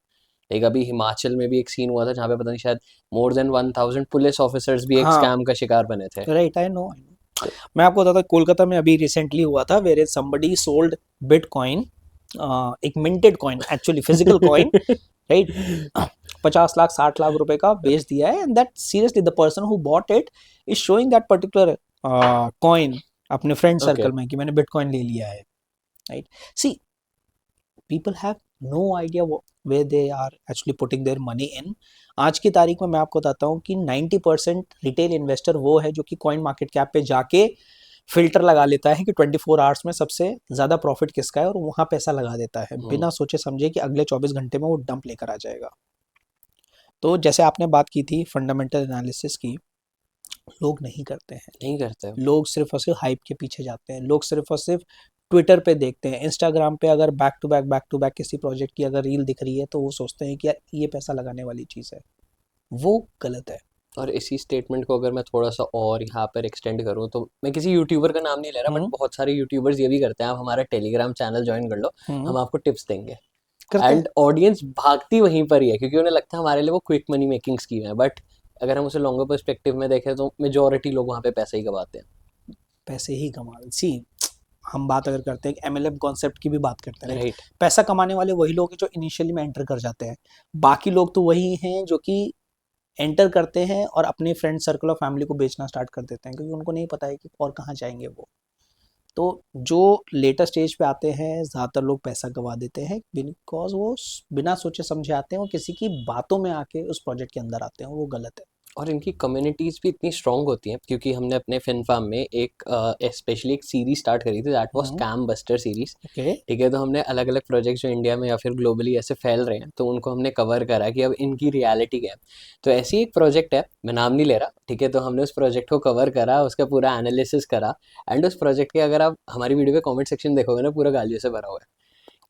एक अभी हिमाचल में भी एक सीन हुआ था जहाँ पे पता नहीं शायद मोर देन 1000 पुलिस ऑफिसर्स भी एक हाँ, स्कैम का शिकार बने थे। Right, I know. मैं आपको बताता हूँ, कोलकाता में अभी रिसेंटली हुआ था, वेयर समबडी सोल्ड बिटकॉइन, एक minted coin, actually physical coin, right, 50 lakh 60 lakh रुपए का बेच दिया है, and that seriously the person who bought it is showing that particular coin अपने फ्रेंड ओके। सर्कल में कि मैंने बिटकॉइन ले लिया है। Right. See, people have no idea where they are actually putting their money in। आज की तारीख में मैं आपको बताता हूँ कि 90% रिटेल इन्वेस्टर वो है जो कि कॉइन मार्केट कैप पे जाके फिल्टर लगा लेता है कि 24 आवर्स में सबसे ज़्यादा प्रॉफिट किसका है और वहाँ पैसा लगा देता है बिना सोचे समझे कि अगले 24 घंटे में वो डंप लेकर आ जाएगा। तो जैसे आपने बात की थी फंडामेंटल एनालिसिस की, लोग नहीं करते हैं। नहीं करते। लोग सिर्फ और सिर्फ हाइप के पीछे जाते हैं। लोग सिर्फ और सिर्फ ट्विटर पे देखते हैं, इंस्टाग्राम पे अगर बैक टू बैक किसी प्रोजेक्ट की अगर रील दिख रही है तो वो सोचते हैं कि यार ये पैसा लगाने वाली चीज़ है। वो गलत है। और इसी स्टेटमेंट को अगर मैं थोड़ा सा और यहाँ पर एक्सटेंड करूँ तो मैं किसी यूट्यूबर का नाम नहीं ले रहा, बट बहुत सारे यूट्यूबर्स ये भी करते हैं, आप हमारा टेलीग्राम चैनल ज्वाइन कर लो, हम आपको टिप्स देंगे। एंड ऑडियंस भागती वहीं पर ही है क्योंकि उन्हें लगता है हमारे लिए वो क्विक मनी मेकिंग स्कीम है, बट अगर हम उसे लॉन्गर पर्सपेक्टिव में देखें तो मेजोरिटी लोग वहाँ पे पैसे ही कमाते हैं। पैसे ही कमा। सी, हम बात अगर करते हैं एमएलएम कॉन्सेप्ट की भी बात करते हैं, राइट। पैसा कमाने वाले वही लोग हैं जो इनिशियली में एंटर कर जाते हैं। बाकी लोग तो वही हैं जो कि एंटर करते हैं और अपने फ्रेंड सर्कल और फैमिली को बेचना स्टार्ट कर देते हैं, क्योंकि उनको नहीं पता है कि और कहाँ जाएंगे वो। तो जो लेटर स्टेज पे आते हैं ज़्यादातर लोग पैसा गवा देते हैं बिकॉज वो बिना सोचे समझे आते हैं और किसी की बातों में आके उस प्रोजेक्ट के अंदर आते हैं, वो गलत है। और इनकी कम्युनिटीज़ भी इतनी स्ट्रॉन्ग होती हैं क्योंकि हमने अपने फिन फार्म में एक स्पेशली एक सीरीज स्टार्ट करी थी, that was scam buster series. Okay. ठीक है, तो हमने अलग अलग प्रोजेक्ट जो इंडिया में या फिर ग्लोबली ऐसे फैल रहे हैं तो उनको हमने कवर करा कि अब इनकी रियलिटी क्या है। तो ऐसी एक प्रोजेक्ट है, मैं नाम नहीं ले रहा, ठीक है, तो हमने उस प्रोजेक्ट को कवर करा, उसका पूरा एनालिसिस करा। एंड उस प्रोजेक्ट के अगर आप हमारी वीडियो के कॉमेंट सेक्शन देखोगे ना, पूरा गालियों से भरा हुआ है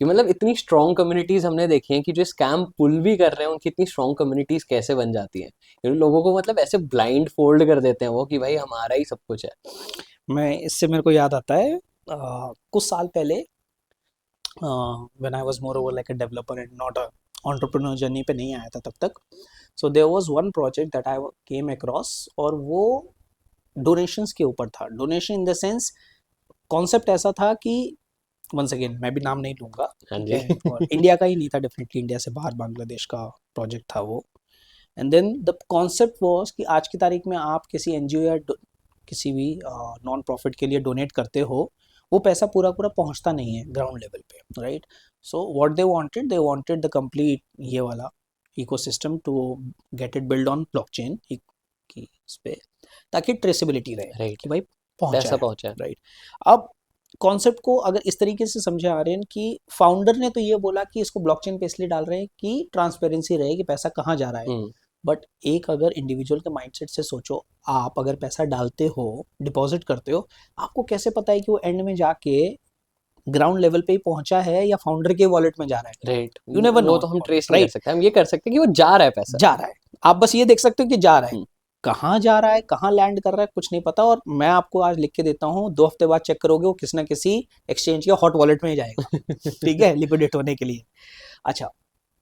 कि मतलब इतनी स्ट्रॉन्ग कम्युनिटीज़ हमने देखी हैं कि जो स्कैम पुल भी कर रहे हैं उनकी इतनी स्ट्रॉन्ग कम्युनिटीज़ कैसे बन जाती हैं। क्योंकि लोगों को मतलब ऐसे ब्लाइंड फोल्ड कर देते हैं वो कि भाई हमारा ही सब कुछ है। मैं इससे मेरे को याद आता है कुछ साल पहले when I was more over like a developer and not a entrepreneur journey पे नहीं आया था तब तक। So there was one project that I came across और वो डोनेशंस के ऊपर था। Donation in the sense concept ऐसा था कि वंस अगेन मैं भी नाम नहीं लूंगा, हाँ ठीक जी। है, और इंडिया का ही नहीं था, डेफिनेटली इंडिया से बाहर बांग्लादेश का प्रोजेक्ट था वो। And then the concept was कि आज की तारीख में आप किसी एनजीओ या किसी भी नॉन प्रॉफिट के लिए डोनेट करते हो, वो पैसा पूरा पूरा पहुंचता नहीं है ग्राउंड लेवल पे, right. So what they wanted the complete ये वाला ecosystem to get it build on blockchain की इस पे, ताकि ट्रेसेबिलिटी रहे राइट, कि भाई पहुंचा पैसा है, पहुंचा है। राइट। अब कॉन्सेप्ट को अगर इस तरीके से समझे आ रहे हैं कि फाउंडर ने तो ये बोला कि इसको ब्लॉकचेन पे इसलिए डाल रहे हैं कि ट्रांसपेरेंसी रहे कि पैसा कहाँ जा रहा है। हम्म, बट एक अगर इंडिविजुअल के माइंडसेट से सोचो, आप अगर पैसा डालते हो, डिपॉजिट करते हो, आपको कैसे पता है कि वो एंड में जाके ग्राउंड लेवल पे ही पहुंचा है या फाउंडर के वॉलेट में जा रहा है? राइट, यू नेवर वो नो, तो हम ट्रेस नहीं कर राइट। सकते, हम ये कर सकते हैं कि वो जा रहा है पैसा। जा रहा है, आप बस ये देख सकते हो कि जा रहा है, हम्म, कहाँ जा रहा है, कहाँ लैंड कर रहा है, कुछ नहीं पता। और मैं आपको आज लिख के देता हूँ, 2 हफ्ते बाद चेक करोगे वो किसी ना किसी एक्सचेंज के हॉट वॉलेट में ही जाएगा, ठीक है, लिक्विडेट होने के लिए। अच्छा,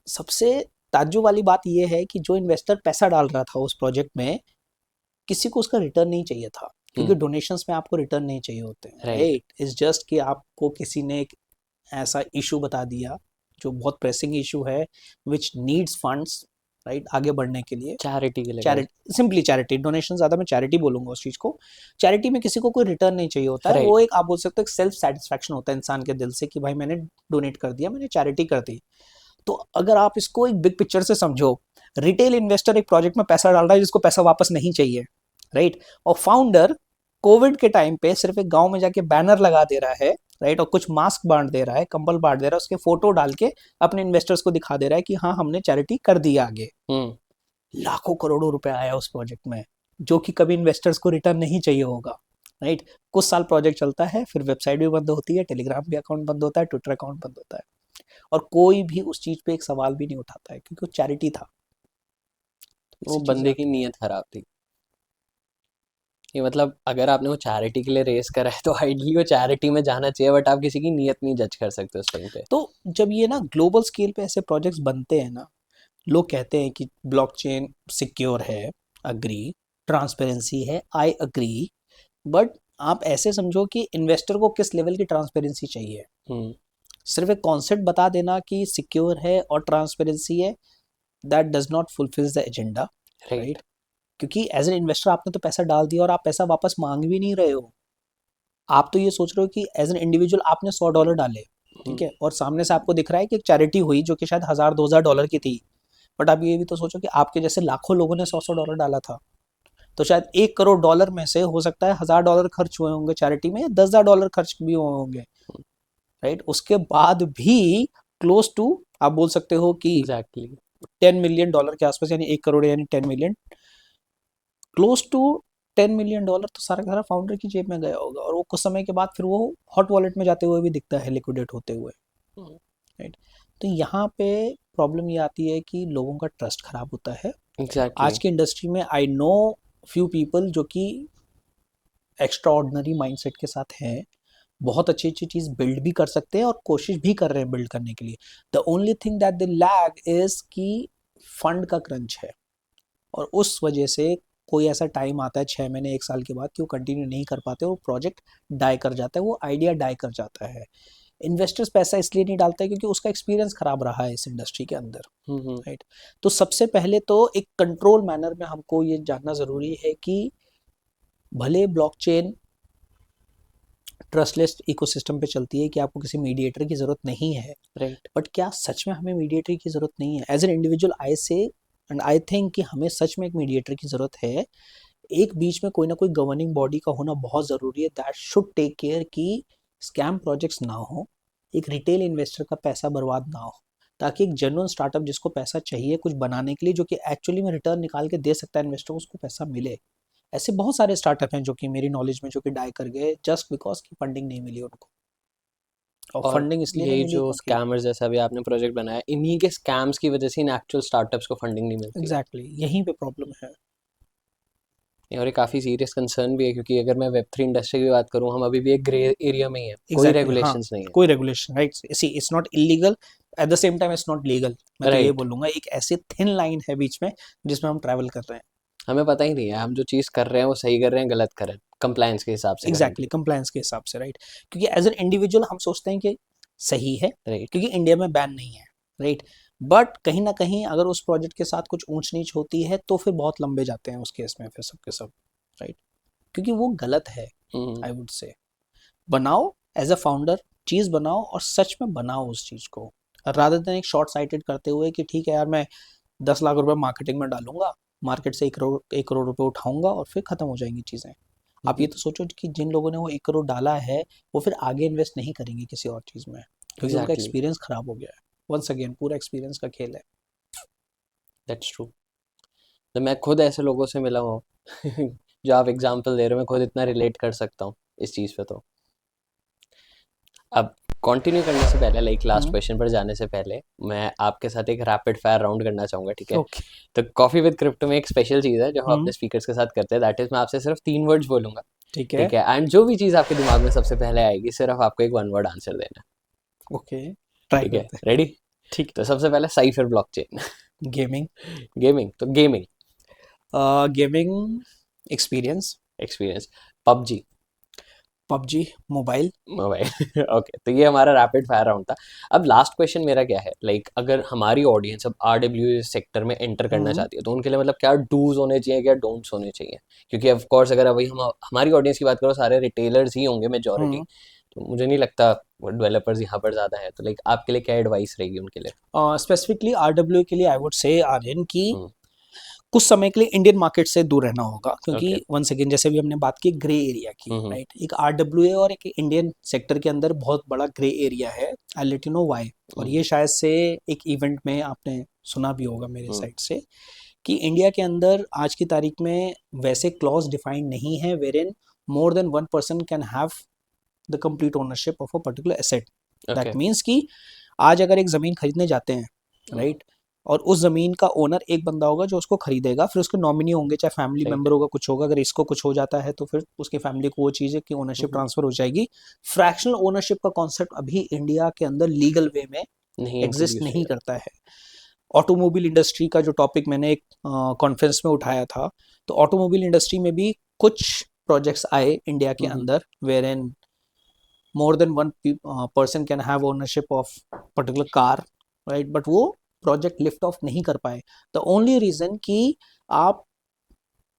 सबसे ताज्जुब वाली बात यह है कि जो इन्वेस्टर पैसा डाल रहा था उस प्रोजेक्ट में, किसी को उसका रिटर्न नहीं चाहिए था, क्योंकि डोनेशंस में आपको रिटर्न नहीं चाहिए होते हैं, राइट, राइट। इज जस्ट कि आपको किसी ने एक ऐसा इशू बता दिया जो बहुत प्रेसिंग इशू है, विच नीड्स फंड्स, राइट, आगे बढ़ने के लिए। चैरिटी के लिए। चैरिटी, सिंपली चैरिटी, डोनेशन ज़्यादा मैं चैरिटी बोलूंगा उस चीज़ को। चैरिटी में किसी को कोई रिटर्न नहीं चाहिए होता है, राइट, वो एक आप बोल सकते हो एक सेल्फ सेटिस्फैक्शन होता है इंसान के दिल से कि भाई मैंने डोनेट कर दिया, मैंने चैरिटी कर दी। तो अगर आप इसको एक बिग पिक्चर से समझो, रिटेल इन्वेस्टर एक प्रोजेक्ट में पैसा डाल रहा है जिसको पैसा वापस नहीं चाहिए, राइट। और फाउंडर कोविड के टाइम पे सिर्फ एक गांव में जाके बैनर लगा दे रहा है, राइट, और कुछ मास्क बांट दे रहा है, कंबल बांट दे रहा है, उसके फोटो डाल के अपने इन्वेस्टर्स को दिखा दे रहा है कि हाँ हमने चैरिटी कर दी आगे। लाखों करोड़ों रुपए आया उस प्रोजेक्ट में, जो कि कभी इन्वेस्टर्स को रिटर्न नहीं चाहिए होगा, राइट। कुछ साल प्रोजेक्ट चलता है, फिर वेबसाइट भी बंद होती है, टेलीग्राम भी अकाउंट बंद होता है, ट्विटर अकाउंट बंद होता है, और कोई भी उस चीज पे एक सवाल भी नहीं उठाता है क्योंकि वो चैरिटी था। वो बंदे की नीयत खराब थी। ये मतलब अगर आपने वो चैरिटी के लिए रेस करा है तो आइडली वो चैरिटी में जाना चाहिए, बट आप किसी की नीयत नहीं जज कर सकते उस टाइम पे। तो जब ये ना ग्लोबल स्केल पे ऐसे प्रोजेक्ट्स बनते हैं ना, लोग कहते हैं कि ब्लॉकचेन सिक्योर है, अग्री, ट्रांसपेरेंसी है, आई अग्री, बट आप ऐसे समझो कि इन्वेस्टर को किस लेवल की ट्रांसपेरेंसी चाहिए। हम्म, सिर्फ एक कॉन्सेप्ट बता देना कि सिक्योर है और ट्रांसपेरेंसी है, that does not fulfils the agenda, right, right. क्योंकि एज एन इन्वेस्टर आपने तो पैसा डाल दिया और आप पैसा वापस मांग भी नहीं रहे हो। आप तो ये सोच रहे हो कि एज एन इंडिविजुअल आपने $100 डाले, ठीक है, और सामने से आपको दिख रहा है कि एक चैरिटी हुई जो कि शायद 1000-2000 डॉलर की थी। बट आप ये भी तो सोचो कि आपके जैसे लाखों लोगों ने 100-100 डॉलर डाला था, तो शायद $1 करोड़ में से हो सकता है $1000 खर्च हुए होंगे चैरिटी में, 10,000 डॉलर खर्च भी हुए होंगे, राइट। उसके बाद भी क्लोज टू, आप बोल सकते हो कि एग्जैक्टली। $10 मिलियन के आसपास, यानी 1 करोड़ यानी 10 मिलियन, क्लोज टू $10 मिलियन तो सारा का सारा फाउंडर की जेब में गया होगा, और वो कुछ समय के बाद फिर वो हॉट वॉलेट में जाते हुए भी दिखता है, लिक्विडेट होते हुए, राइट। तो यहाँ पे प्रॉब्लम ये आती है कि लोगों का ट्रस्ट खराब होता है। एग्जैक्टली। आज की इंडस्ट्री में आई नो फ्यू पीपल जो कि एक्स्ट्रा ऑर्डनरी माइंडसेट के साथ हैं, बहुत अच्छी अच्छी चीज़ बिल्ड भी कर सकते हैं और कोशिश भी कर रहे हैं बिल्ड करने के लिए। The only thing that they lag is कि फंड का क्रंच है, और उस वजह से कोई ऐसा टाइम आता है 6 महीने 1 साल के बाद कि वो कंटिन्यू नहीं कर पाते, वो प्रोजेक्ट डाई कर जाता है, वो आइडिया डाई कर जाता है। इन्वेस्टर्स पैसा इसलिए नहीं डालते क्योंकि उसका एक्सपीरियंस खराब रहा है इस इंडस्ट्री के अंदर, राइट। तो सबसे पहले तो एक कंट्रोल मैनर में हमको ये जानना ज़रूरी है कि भले ब्लॉकचेन ट्रस्टलेस इकोसिस्टम पे चलती है कि आपको किसी मीडिएटर की ज़रूरत नहीं है, राइट, बट क्या सच में हमें मीडिएटर की ज़रूरत नहीं है? एज एन इंडिविजुअल आई से एंड आई थिंक कि हमें सच में एक मीडिएटर की ज़रूरत है। एक बीच में कोई ना कोई गवर्निंग बॉडी का होना बहुत ज़रूरी है, दैट शुड टेक केयर कि स्कैम प्रोजेक्ट्स ना हो, एक रिटेल इन्वेस्टर का पैसा बर्बाद ना हो, ताकि एक जेन्युइन स्टार्टअप जिसको पैसा चाहिए कुछ बनाने के लिए, जो कि एक्चुअली में रिटर्न निकाल के दे सकता है इन्वेस्टर को, उसको पैसा मिले। ऐसे बहुत सारे स्टार्टअप हैं जो कि मेरी नॉलेज में जो कि डाई कर गए जस्ट बिकॉज की फंडिंग नहीं मिली उनको, और और फंडिंग इसलिए नहीं यही मिली जो क्योंकि स्कैमर्स जैसा अभी आपने प्रोजेक्ट बनाया, इन्हीं के स्कैम्स की वजह से इन एक्चुअल स्टार्टअप्स को फंडिंग नहीं मिलती है। एग्जैक्टली यहीं पे प्रॉब्लम है। और ये काफ़ी सीरियस कंसर्न भी है, क्योंकि अगर मैं वेब 3 इंडस्ट्री की बात करूँ, हम अभी भी एक ग्रे एरिया में ही है, कोई एग्जैक्टली हाँ, रेगुलेशंस नहीं है। कोई regulation, right, see it's not illegal, at the same time it's not legal, मैं तो ये राइट, बोलूंगा एक ऐसी थिन लाइन है बीच में जिसमें हम ट्रैवल कर रहे हैं। हमें पता ही नहीं है हम जो चीज़ कर रहे हैं वो सही कर रहे हैं, गलत कर रहे हैं। कंप्लायंस के हिसाब से एग्जैक्टली कंप्लायंस के हिसाब से, राइट। क्योंकि एज एन इंडिविजुअल हम सोचते हैं कि सही है, राइट। क्योंकि इंडिया में बैन नहीं है, राइट। बट कहीं ना कहीं अगर उस प्रोजेक्ट के साथ कुछ ऊंच नीच होती है तो फिर बहुत लंबे जाते हैं उस केस में फिर सब के सब, राइट। क्योंकि वो गलत है, आई वुड से। बनाओ एज अ फाउंडर, चीज़ बनाओ और सच में बनाओ उस चीज़ को, रादर देन एक शॉर्ट साइटेड करते हुए कि ठीक है यार मैं 10 लाख रुपए मार्केटिंग में डालूंगा, मार्केट से 1 करोड़ रुपए उठाऊंगा और फिर खत्म हो जाएंगी चीज़ें। आप ये तो सोचो कि जिन लोगों ने वो 1 करोड़ डाला है वो फिर आगे इन्वेस्ट नहीं करेंगे किसी और चीज़ में, क्योंकि उनका एग्जैक्टली, एक्सपीरियंस खराब हो गया है। वंस अगेन पूरा एक्सपीरियंस का खेल है। That's true. तो मैं खुद ऐसे लोगों से मिला हूँ जो आप एग्जांपल दे रहे हो, मैं खुद इतना रिलेट कर सकता हूँ इस चीज़ पे। तो अब कंटिन्यू करने से पहले, लाइक लास्ट हम्म। क्वेश्चन पर जाने से पहले, मैं आपके साथ एक रैपिड फायर राउंड करना चाहूंगा, ठीक है? ओके। तो कॉफी विद क्रिप्टो में एक स्पेशल चीज़ है जो हम अपने हम्म। स्पीकर्स के साथ करते हैं, दैट इज मैं आपसे सिर्फ 3 वर्ड्स बोलूंगा, ठीक है। ठीक है? एंड जो भी चीज़ आपके दिमाग में सबसे पहले आएगी, सिर्फ आपको एक 1 वर्ड आंसर देना ओके, ट्राई है, ठीक है? करते हैं। रेडी? ठीक तो सबसे पहले साइफर ब्लॉकचेन। है। गेमिंग। गेमिंग, तो gaming gaming experience. Experience. PUBG PUBG mobile. Mobile. Okay, तो ये हमारा रैपिड फायर राउंड था। अब लास्ट क्वेश्चन मेरा क्या है, लाइक अगर हमारी ऑडियंस अब आरडब्ल्यू सेक्टर में एंटर करना हम्म। चाहती है तो उनके लिए मतलब क्या डूज होने चाहिए, क्या डोंट्स होने चाहिए? क्योंकि ऑफ कोर्स अगर अभी हम हमारी ऑडियंस की बात करो, सारे रिटेलर्स ही होंगे मेजोरिटी, हम्म। तो मुझे नहीं लगता डेवलपर्स यहाँ पर ज़्यादा है। तो लाइक आपके लिए क्या एडवाइस रहेगी उनके लिए? स्पेसिफिकली आरडब्ल्यू के लिए आई वुड से आर्यन की हम्म। कुछ समय के लिए इंडियन मार्केट से दूर रहना होगा, क्योंकि ओके। वंस अगेन जैसे भी हमने बात की ग्रे एरिया की, हम्म। राइट। एक आरडब्ल्यूए और एक इंडियन सेक्टर के अंदर बहुत बड़ा ग्रे एरिया है। I let you know why. और हम्म। ये शायद से एक इवेंट में आपने सुना भी होगा मेरे हम्म। साइड से कि इंडिया के अंदर आज की तारीख में वैसे क्लॉज डिफाइंड नहीं है where in more than 1 person can have the complete ownership of a particular asset. Okay. That means कि आज अगर एक ज़मीन खरीदने जाते हैं, राइट, और उस ज़मीन का ओनर एक बंदा होगा जो उसको खरीदेगा, फिर उसके नॉमिनी होंगे, चाहे फैमिली राइट। मेंबर होगा, कुछ होगा। अगर इसको कुछ हो जाता है तो फिर उसकी फैमिली को वो चीज़ है कि ओनरशिप ट्रांसफर हो जाएगी। फ्रैक्शनल ओनरशिप का कॉन्सेप्ट अभी इंडिया के अंदर लीगल वे में नहीं एग्जिस्ट इंट्रोड्यूस नहीं हुई है। करता है। ऑटोमोबाइल इंडस्ट्री का जो टॉपिक मैंने एक कॉन्फ्रेंस में उठाया था, तो ऑटोमोबाइल इंडस्ट्री में भी कुछ प्रोजेक्ट्स आए इंडिया के अंदर where in more than one person can have ownership of particular car, right, but वो प्रोजेक्ट लिफ्ट ऑफ नहीं कर पाए। द ओनली रीजन कि आप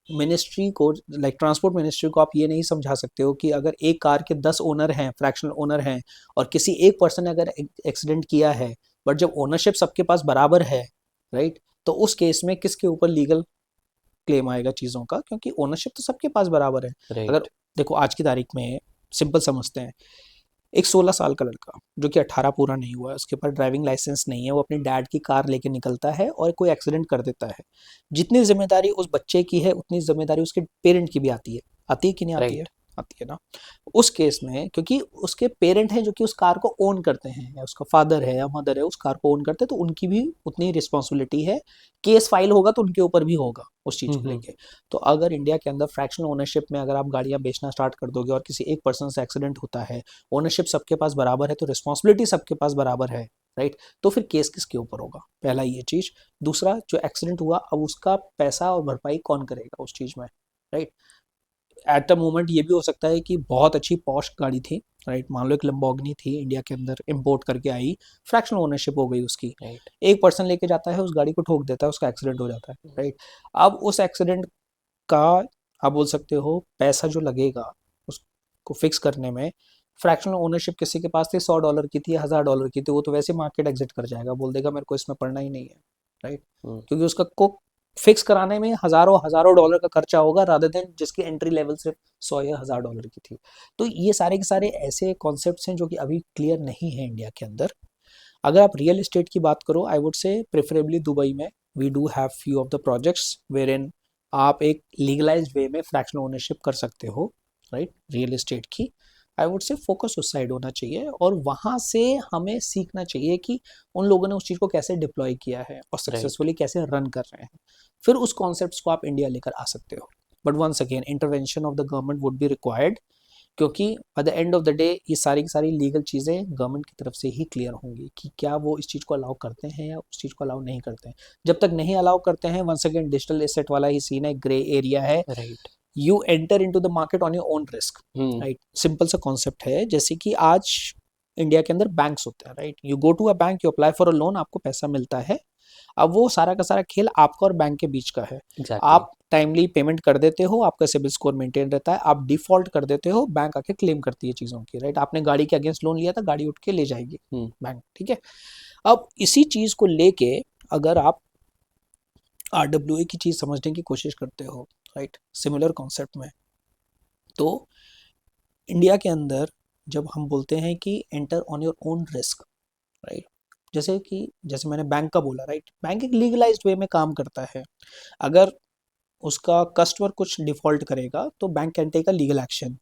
मिनिस्ट्री को, लाइक ट्रांसपोर्ट मिनिस्ट्री को आप ये नहीं समझा सकते हो कि अगर एक कार के 10 ओनर हैं, फ्रैक्शनल ओनर हैं, और किसी एक पर्सन ने अगर एक्सीडेंट किया है, बट जब ओनरशिप सबके पास बराबर है, राइट, तो उस केस में किसके ऊपर लीगल क्लेम आएगा चीज़ों का, क्योंकि ओनरशिप तो सबके पास बराबर है। अगर राइट। देखो आज की तारीख में सिंपल समझते हैं, एक 16 साल का लड़का जो कि 18 पूरा नहीं हुआ है, उसके पास ड्राइविंग लाइसेंस नहीं है, वो अपनी डैड की कार लेके निकलता है और कोई एक्सीडेंट कर देता है। जितनी जिम्मेदारी उस बच्चे की है उतनी जिम्मेदारी उसके पेरेंट की भी आती है कि नहीं आती है? राइट। आती है ना। उस केस में क्योंकि उसके पेरेंट हैं जो कि उस कार को ओन करते हैं, या उसका फादर है या मदर है उस कार को ओन करते हैं, तो उनकी भी उतनी रिस्पॉन्सिबिलिटी है। केस फाइल होगा तो उनके ऊपर भी होगा उस चीज़ को लेके। तो अगर इंडिया के अंदर फ्रैक्शनल ओनरशिप में अगर आप गाड़ियां बेचना स्टार्ट कर दोगे और किसी एक पर्सन से एक्सीडेंट होता है, ओनरशिप सबके पास बराबर है, तो रिस्पॉन्सिबिलिटी सबके पास बराबर है, राइट। तो फिर केस किसके ऊपर होगा? पहला ये चीज़। दूसरा, जो एक्सीडेंट हुआ अब उसका पैसा और भरपाई कौन करेगा उस चीज़ में, राइट। एट द मोमेंट ये भी हो सकता है कि बहुत अच्छी पॉश गाड़ी थी, राइट, मान लो एक लंबोर्गिनी थी, इंडिया के अंदर इंपोर्ट करके आई, फ्रैक्शनल ओनरशिप हो गई उसकी, राइट। एक पर्सन लेके जाता है, उस गाड़ी को ठोक देता है, उसका एक्सीडेंट हो जाता है, राइट। अब उस एक्सीडेंट का आप बोल सकते हो पैसा जो लगेगा उसको फिक्स करने में, फ्रैक्शनल ओनरशिप किसी के पास थी $100 की थी, $1000 की थी, वो तो वैसे मार्केट एग्जिट कर जाएगा, बोल देगा मेरे को इसमें पढ़ना ही नहीं है, राइट। क्योंकि उसका को फिक्स कराने में हजारों हजारों डॉलर का खर्चा होगा, रादर देन जिसकी एंट्री लेवल सिर्फ 100 या $1000 की थी। तो ये सारे के सारे ऐसे कॉन्सेप्ट्स हैं जो कि अभी क्लियर नहीं है इंडिया के अंदर। अगर आप रियल एस्टेट की बात करो, I would say preferably Dubai में we do have few of the projects where in आप एक लीगलाइज्ड वे में फ्रैक्शनल ओनरशिप कर सकते हो, राइट, रियल एस्टेट की। आई वुड से फोकस उस साइड होना चाहिए और वहाँ से हमें सीखना चाहिए कि उन लोगों ने उस चीज़ को कैसे डिप्लॉय किया है और राइट। सक्सेसफुली कैसे रन कर रहे हैं। फिर उस कॉन्सेप्ट्स को आप इंडिया लेकर आ सकते हो। But once again intervention of the government would be required, क्योंकि by the end of the day ये सारी की सारी लीगल चीज़ें गवर्नमेंट की तरफ से ही क्लियर होंगी कि क्या वो इस चीज़ को अलाउ करते हैं या उस चीज़ को अलाउ नहीं करते हैं। जब तक नहीं अलाउ करते हैं, वंस अगेन डिजिटल एसेट वाला ही सीन है, ग्रे एरिया है। Right. You enter into the market on your own risk, right. Simple सा कॉन्सेप्ट है, जैसे कि आज इंडिया के अंदर बैंक्स होते हैं, right. You go to a bank, you apply for a loan, आपको पैसा मिलता है। अब वो सारा का सारा खेल आपका और बैंक के बीच का है। आप टाइमली पेमेंट कर देते हो, आपका सिबिल स्कोर मेंटेन रहता है। आप डिफॉल्ट कर देते हो, बैंक आके क्लेम करती है चीज़ों की, राइट। आपने गाड़ी के अगेंस्ट लोन लिया था, गाड़ी उठ के ले जाएगी बैंक, ठीक है। अब इसी चीज़ को लेके अगर आप RWA की चीज़ समझने की कोशिश करते हो, राइट, सिमिलर कॉन्सेप्ट में, तो इंडिया के अंदर जब हम बोलते हैं कि enter on your own risk, right, जैसे मैंने बैंक का बोला, राइट, बैंक एक लीगलाइज्ड वे में काम करता है। अगर उसका कस्टमर कुछ डिफॉल्ट करेगा तो bank can take a legal action.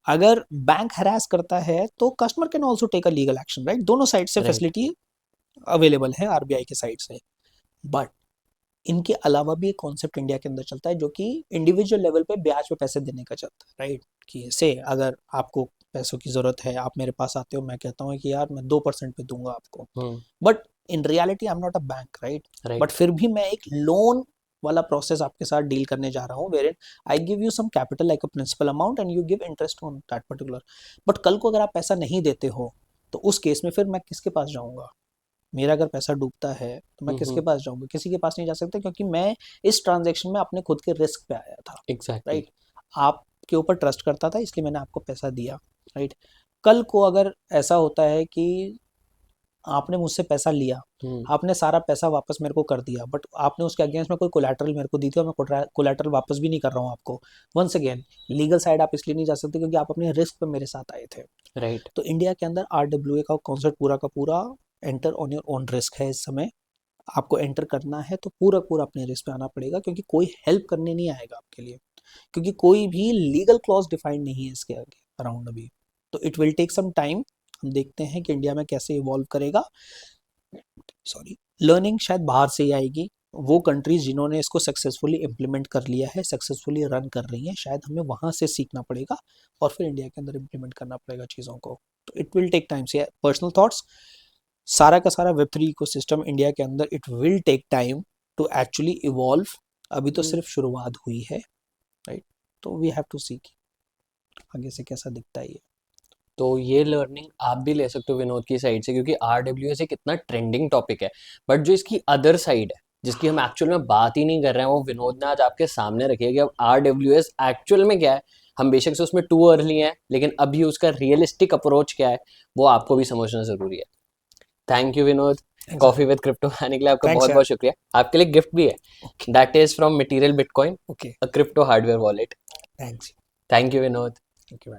अगर बैंक हरास करता है तो customer can also take a legal action, right. दोनों साइड से फैसिलिटी अवेलेबल है RBI के साइड से। बट इनके अलावा भी एक कॉन्सेप्ट इंडिया के अंदर चलता है जो कि इंडिविजुअल लेवल पे ब्याज पे पैसे देने का चलता है, राइट। कि से अगर आपको पैसों की ज़रूरत है, आप मेरे पास आते हो, मैं कहता हूँ कि यार मैं 2% पे दूंगा आपको, but in reality I am not a bank, right. But फिर भी मैं एक लोन वाला प्रोसेस आपके साथ डील करने जा रहा हूँ, where in I give you some capital like a principal amount and you give interest on that particular. But कल को अगर आप पैसा नहीं देते हो तो उस केस में फिर मैं किसके पास जाऊँगा? मेरा अगर पैसा डूबता है तो मैं किसके पास जाऊंगा? किसी के पास नहीं जा सकता, क्योंकि मैं इस ट्रांजैक्शन में अपने खुद के रिस्क पे आया था, राइट। आपके ऊपर ट्रस्ट करता था, इसलिए मैंने आपको पैसा दिया, राइट। कल को अगर ऐसा होता है कि आपने मुझसे पैसा लिया, आपने सारा पैसा वापस मेरे को कर दिया, बट आपने उसके अगेंस्ट में कोई कोलैटरल मेरे को दी थी और मैं कोलैटरल वापस भी नहीं कर रहा हूँ आपको, वंस अगेन लीगल साइड आप इसलिए नहीं जा सकते क्योंकि आप अपने रिस्क पे मेरे साथ आए थे, राइट। तो इंडिया के अंदर RWA का कॉन्सेप्ट पूरा का पूरा enter on your own risk है। इस समय आपको एंटर करना है तो पूरा पूरा अपने रिस्क पे आना पड़ेगा, क्योंकि कोई हेल्प करने नहीं आएगा आपके लिए, क्योंकि कोई भी लीगल क्लॉज डिफाइंड नहीं है इसके आगे अराउंड अभी। तो it will take some time. हम देखते हैं कि इंडिया में कैसे इवॉल्व करेगा। सॉरी, लर्निंग शायद बाहर से ही आएगी। वो कंट्रीज जिन्होंने इसको सक्सेसफुली इम्प्लीमेंट कर लिया है, सक्सेसफुली रन कर रही हैं, शायद हमें वहाँ से सीखना पड़ेगा और फिर इंडिया के अंदर इम्प्लीमेंट करना पड़ेगा चीज़ों को। तो it will take time. Say personal thoughts, सारा का सारा Web3 इकोसिस्टम इंडिया के अंदर it will take time to actually evolve. अभी तो सिर्फ शुरुआत हुई है, राइट। तो वी हैव टू सी आगे से कैसा दिखता है ये। तो ये लर्निंग आप भी ले सकते हो विनोद की साइड से, क्योंकि RWS एक इतना ट्रेंडिंग टॉपिक है, बट जो इसकी अदर साइड है जिसकी हम एक्चुअल में बात ही नहीं कर रहे हैं, वो विनोद ने आज आपके सामने रखी है कि अब RWS एक्चुअल में क्या है। हम बेशक से उसमें टू अर्ली हैं, लेकिन अभी उसका रियलिस्टिक अप्रोच क्या है वो आपको भी समझना जरूरी है। Thank you Vinod, coffee with crypto आने के लिए आपका बहुत बहुत शुक्रिया। आपके लिए गिफ्ट भी है, that is from material bitcoin, a crypto hardware wallet. Thanks. Thank you Vinod. Thank you.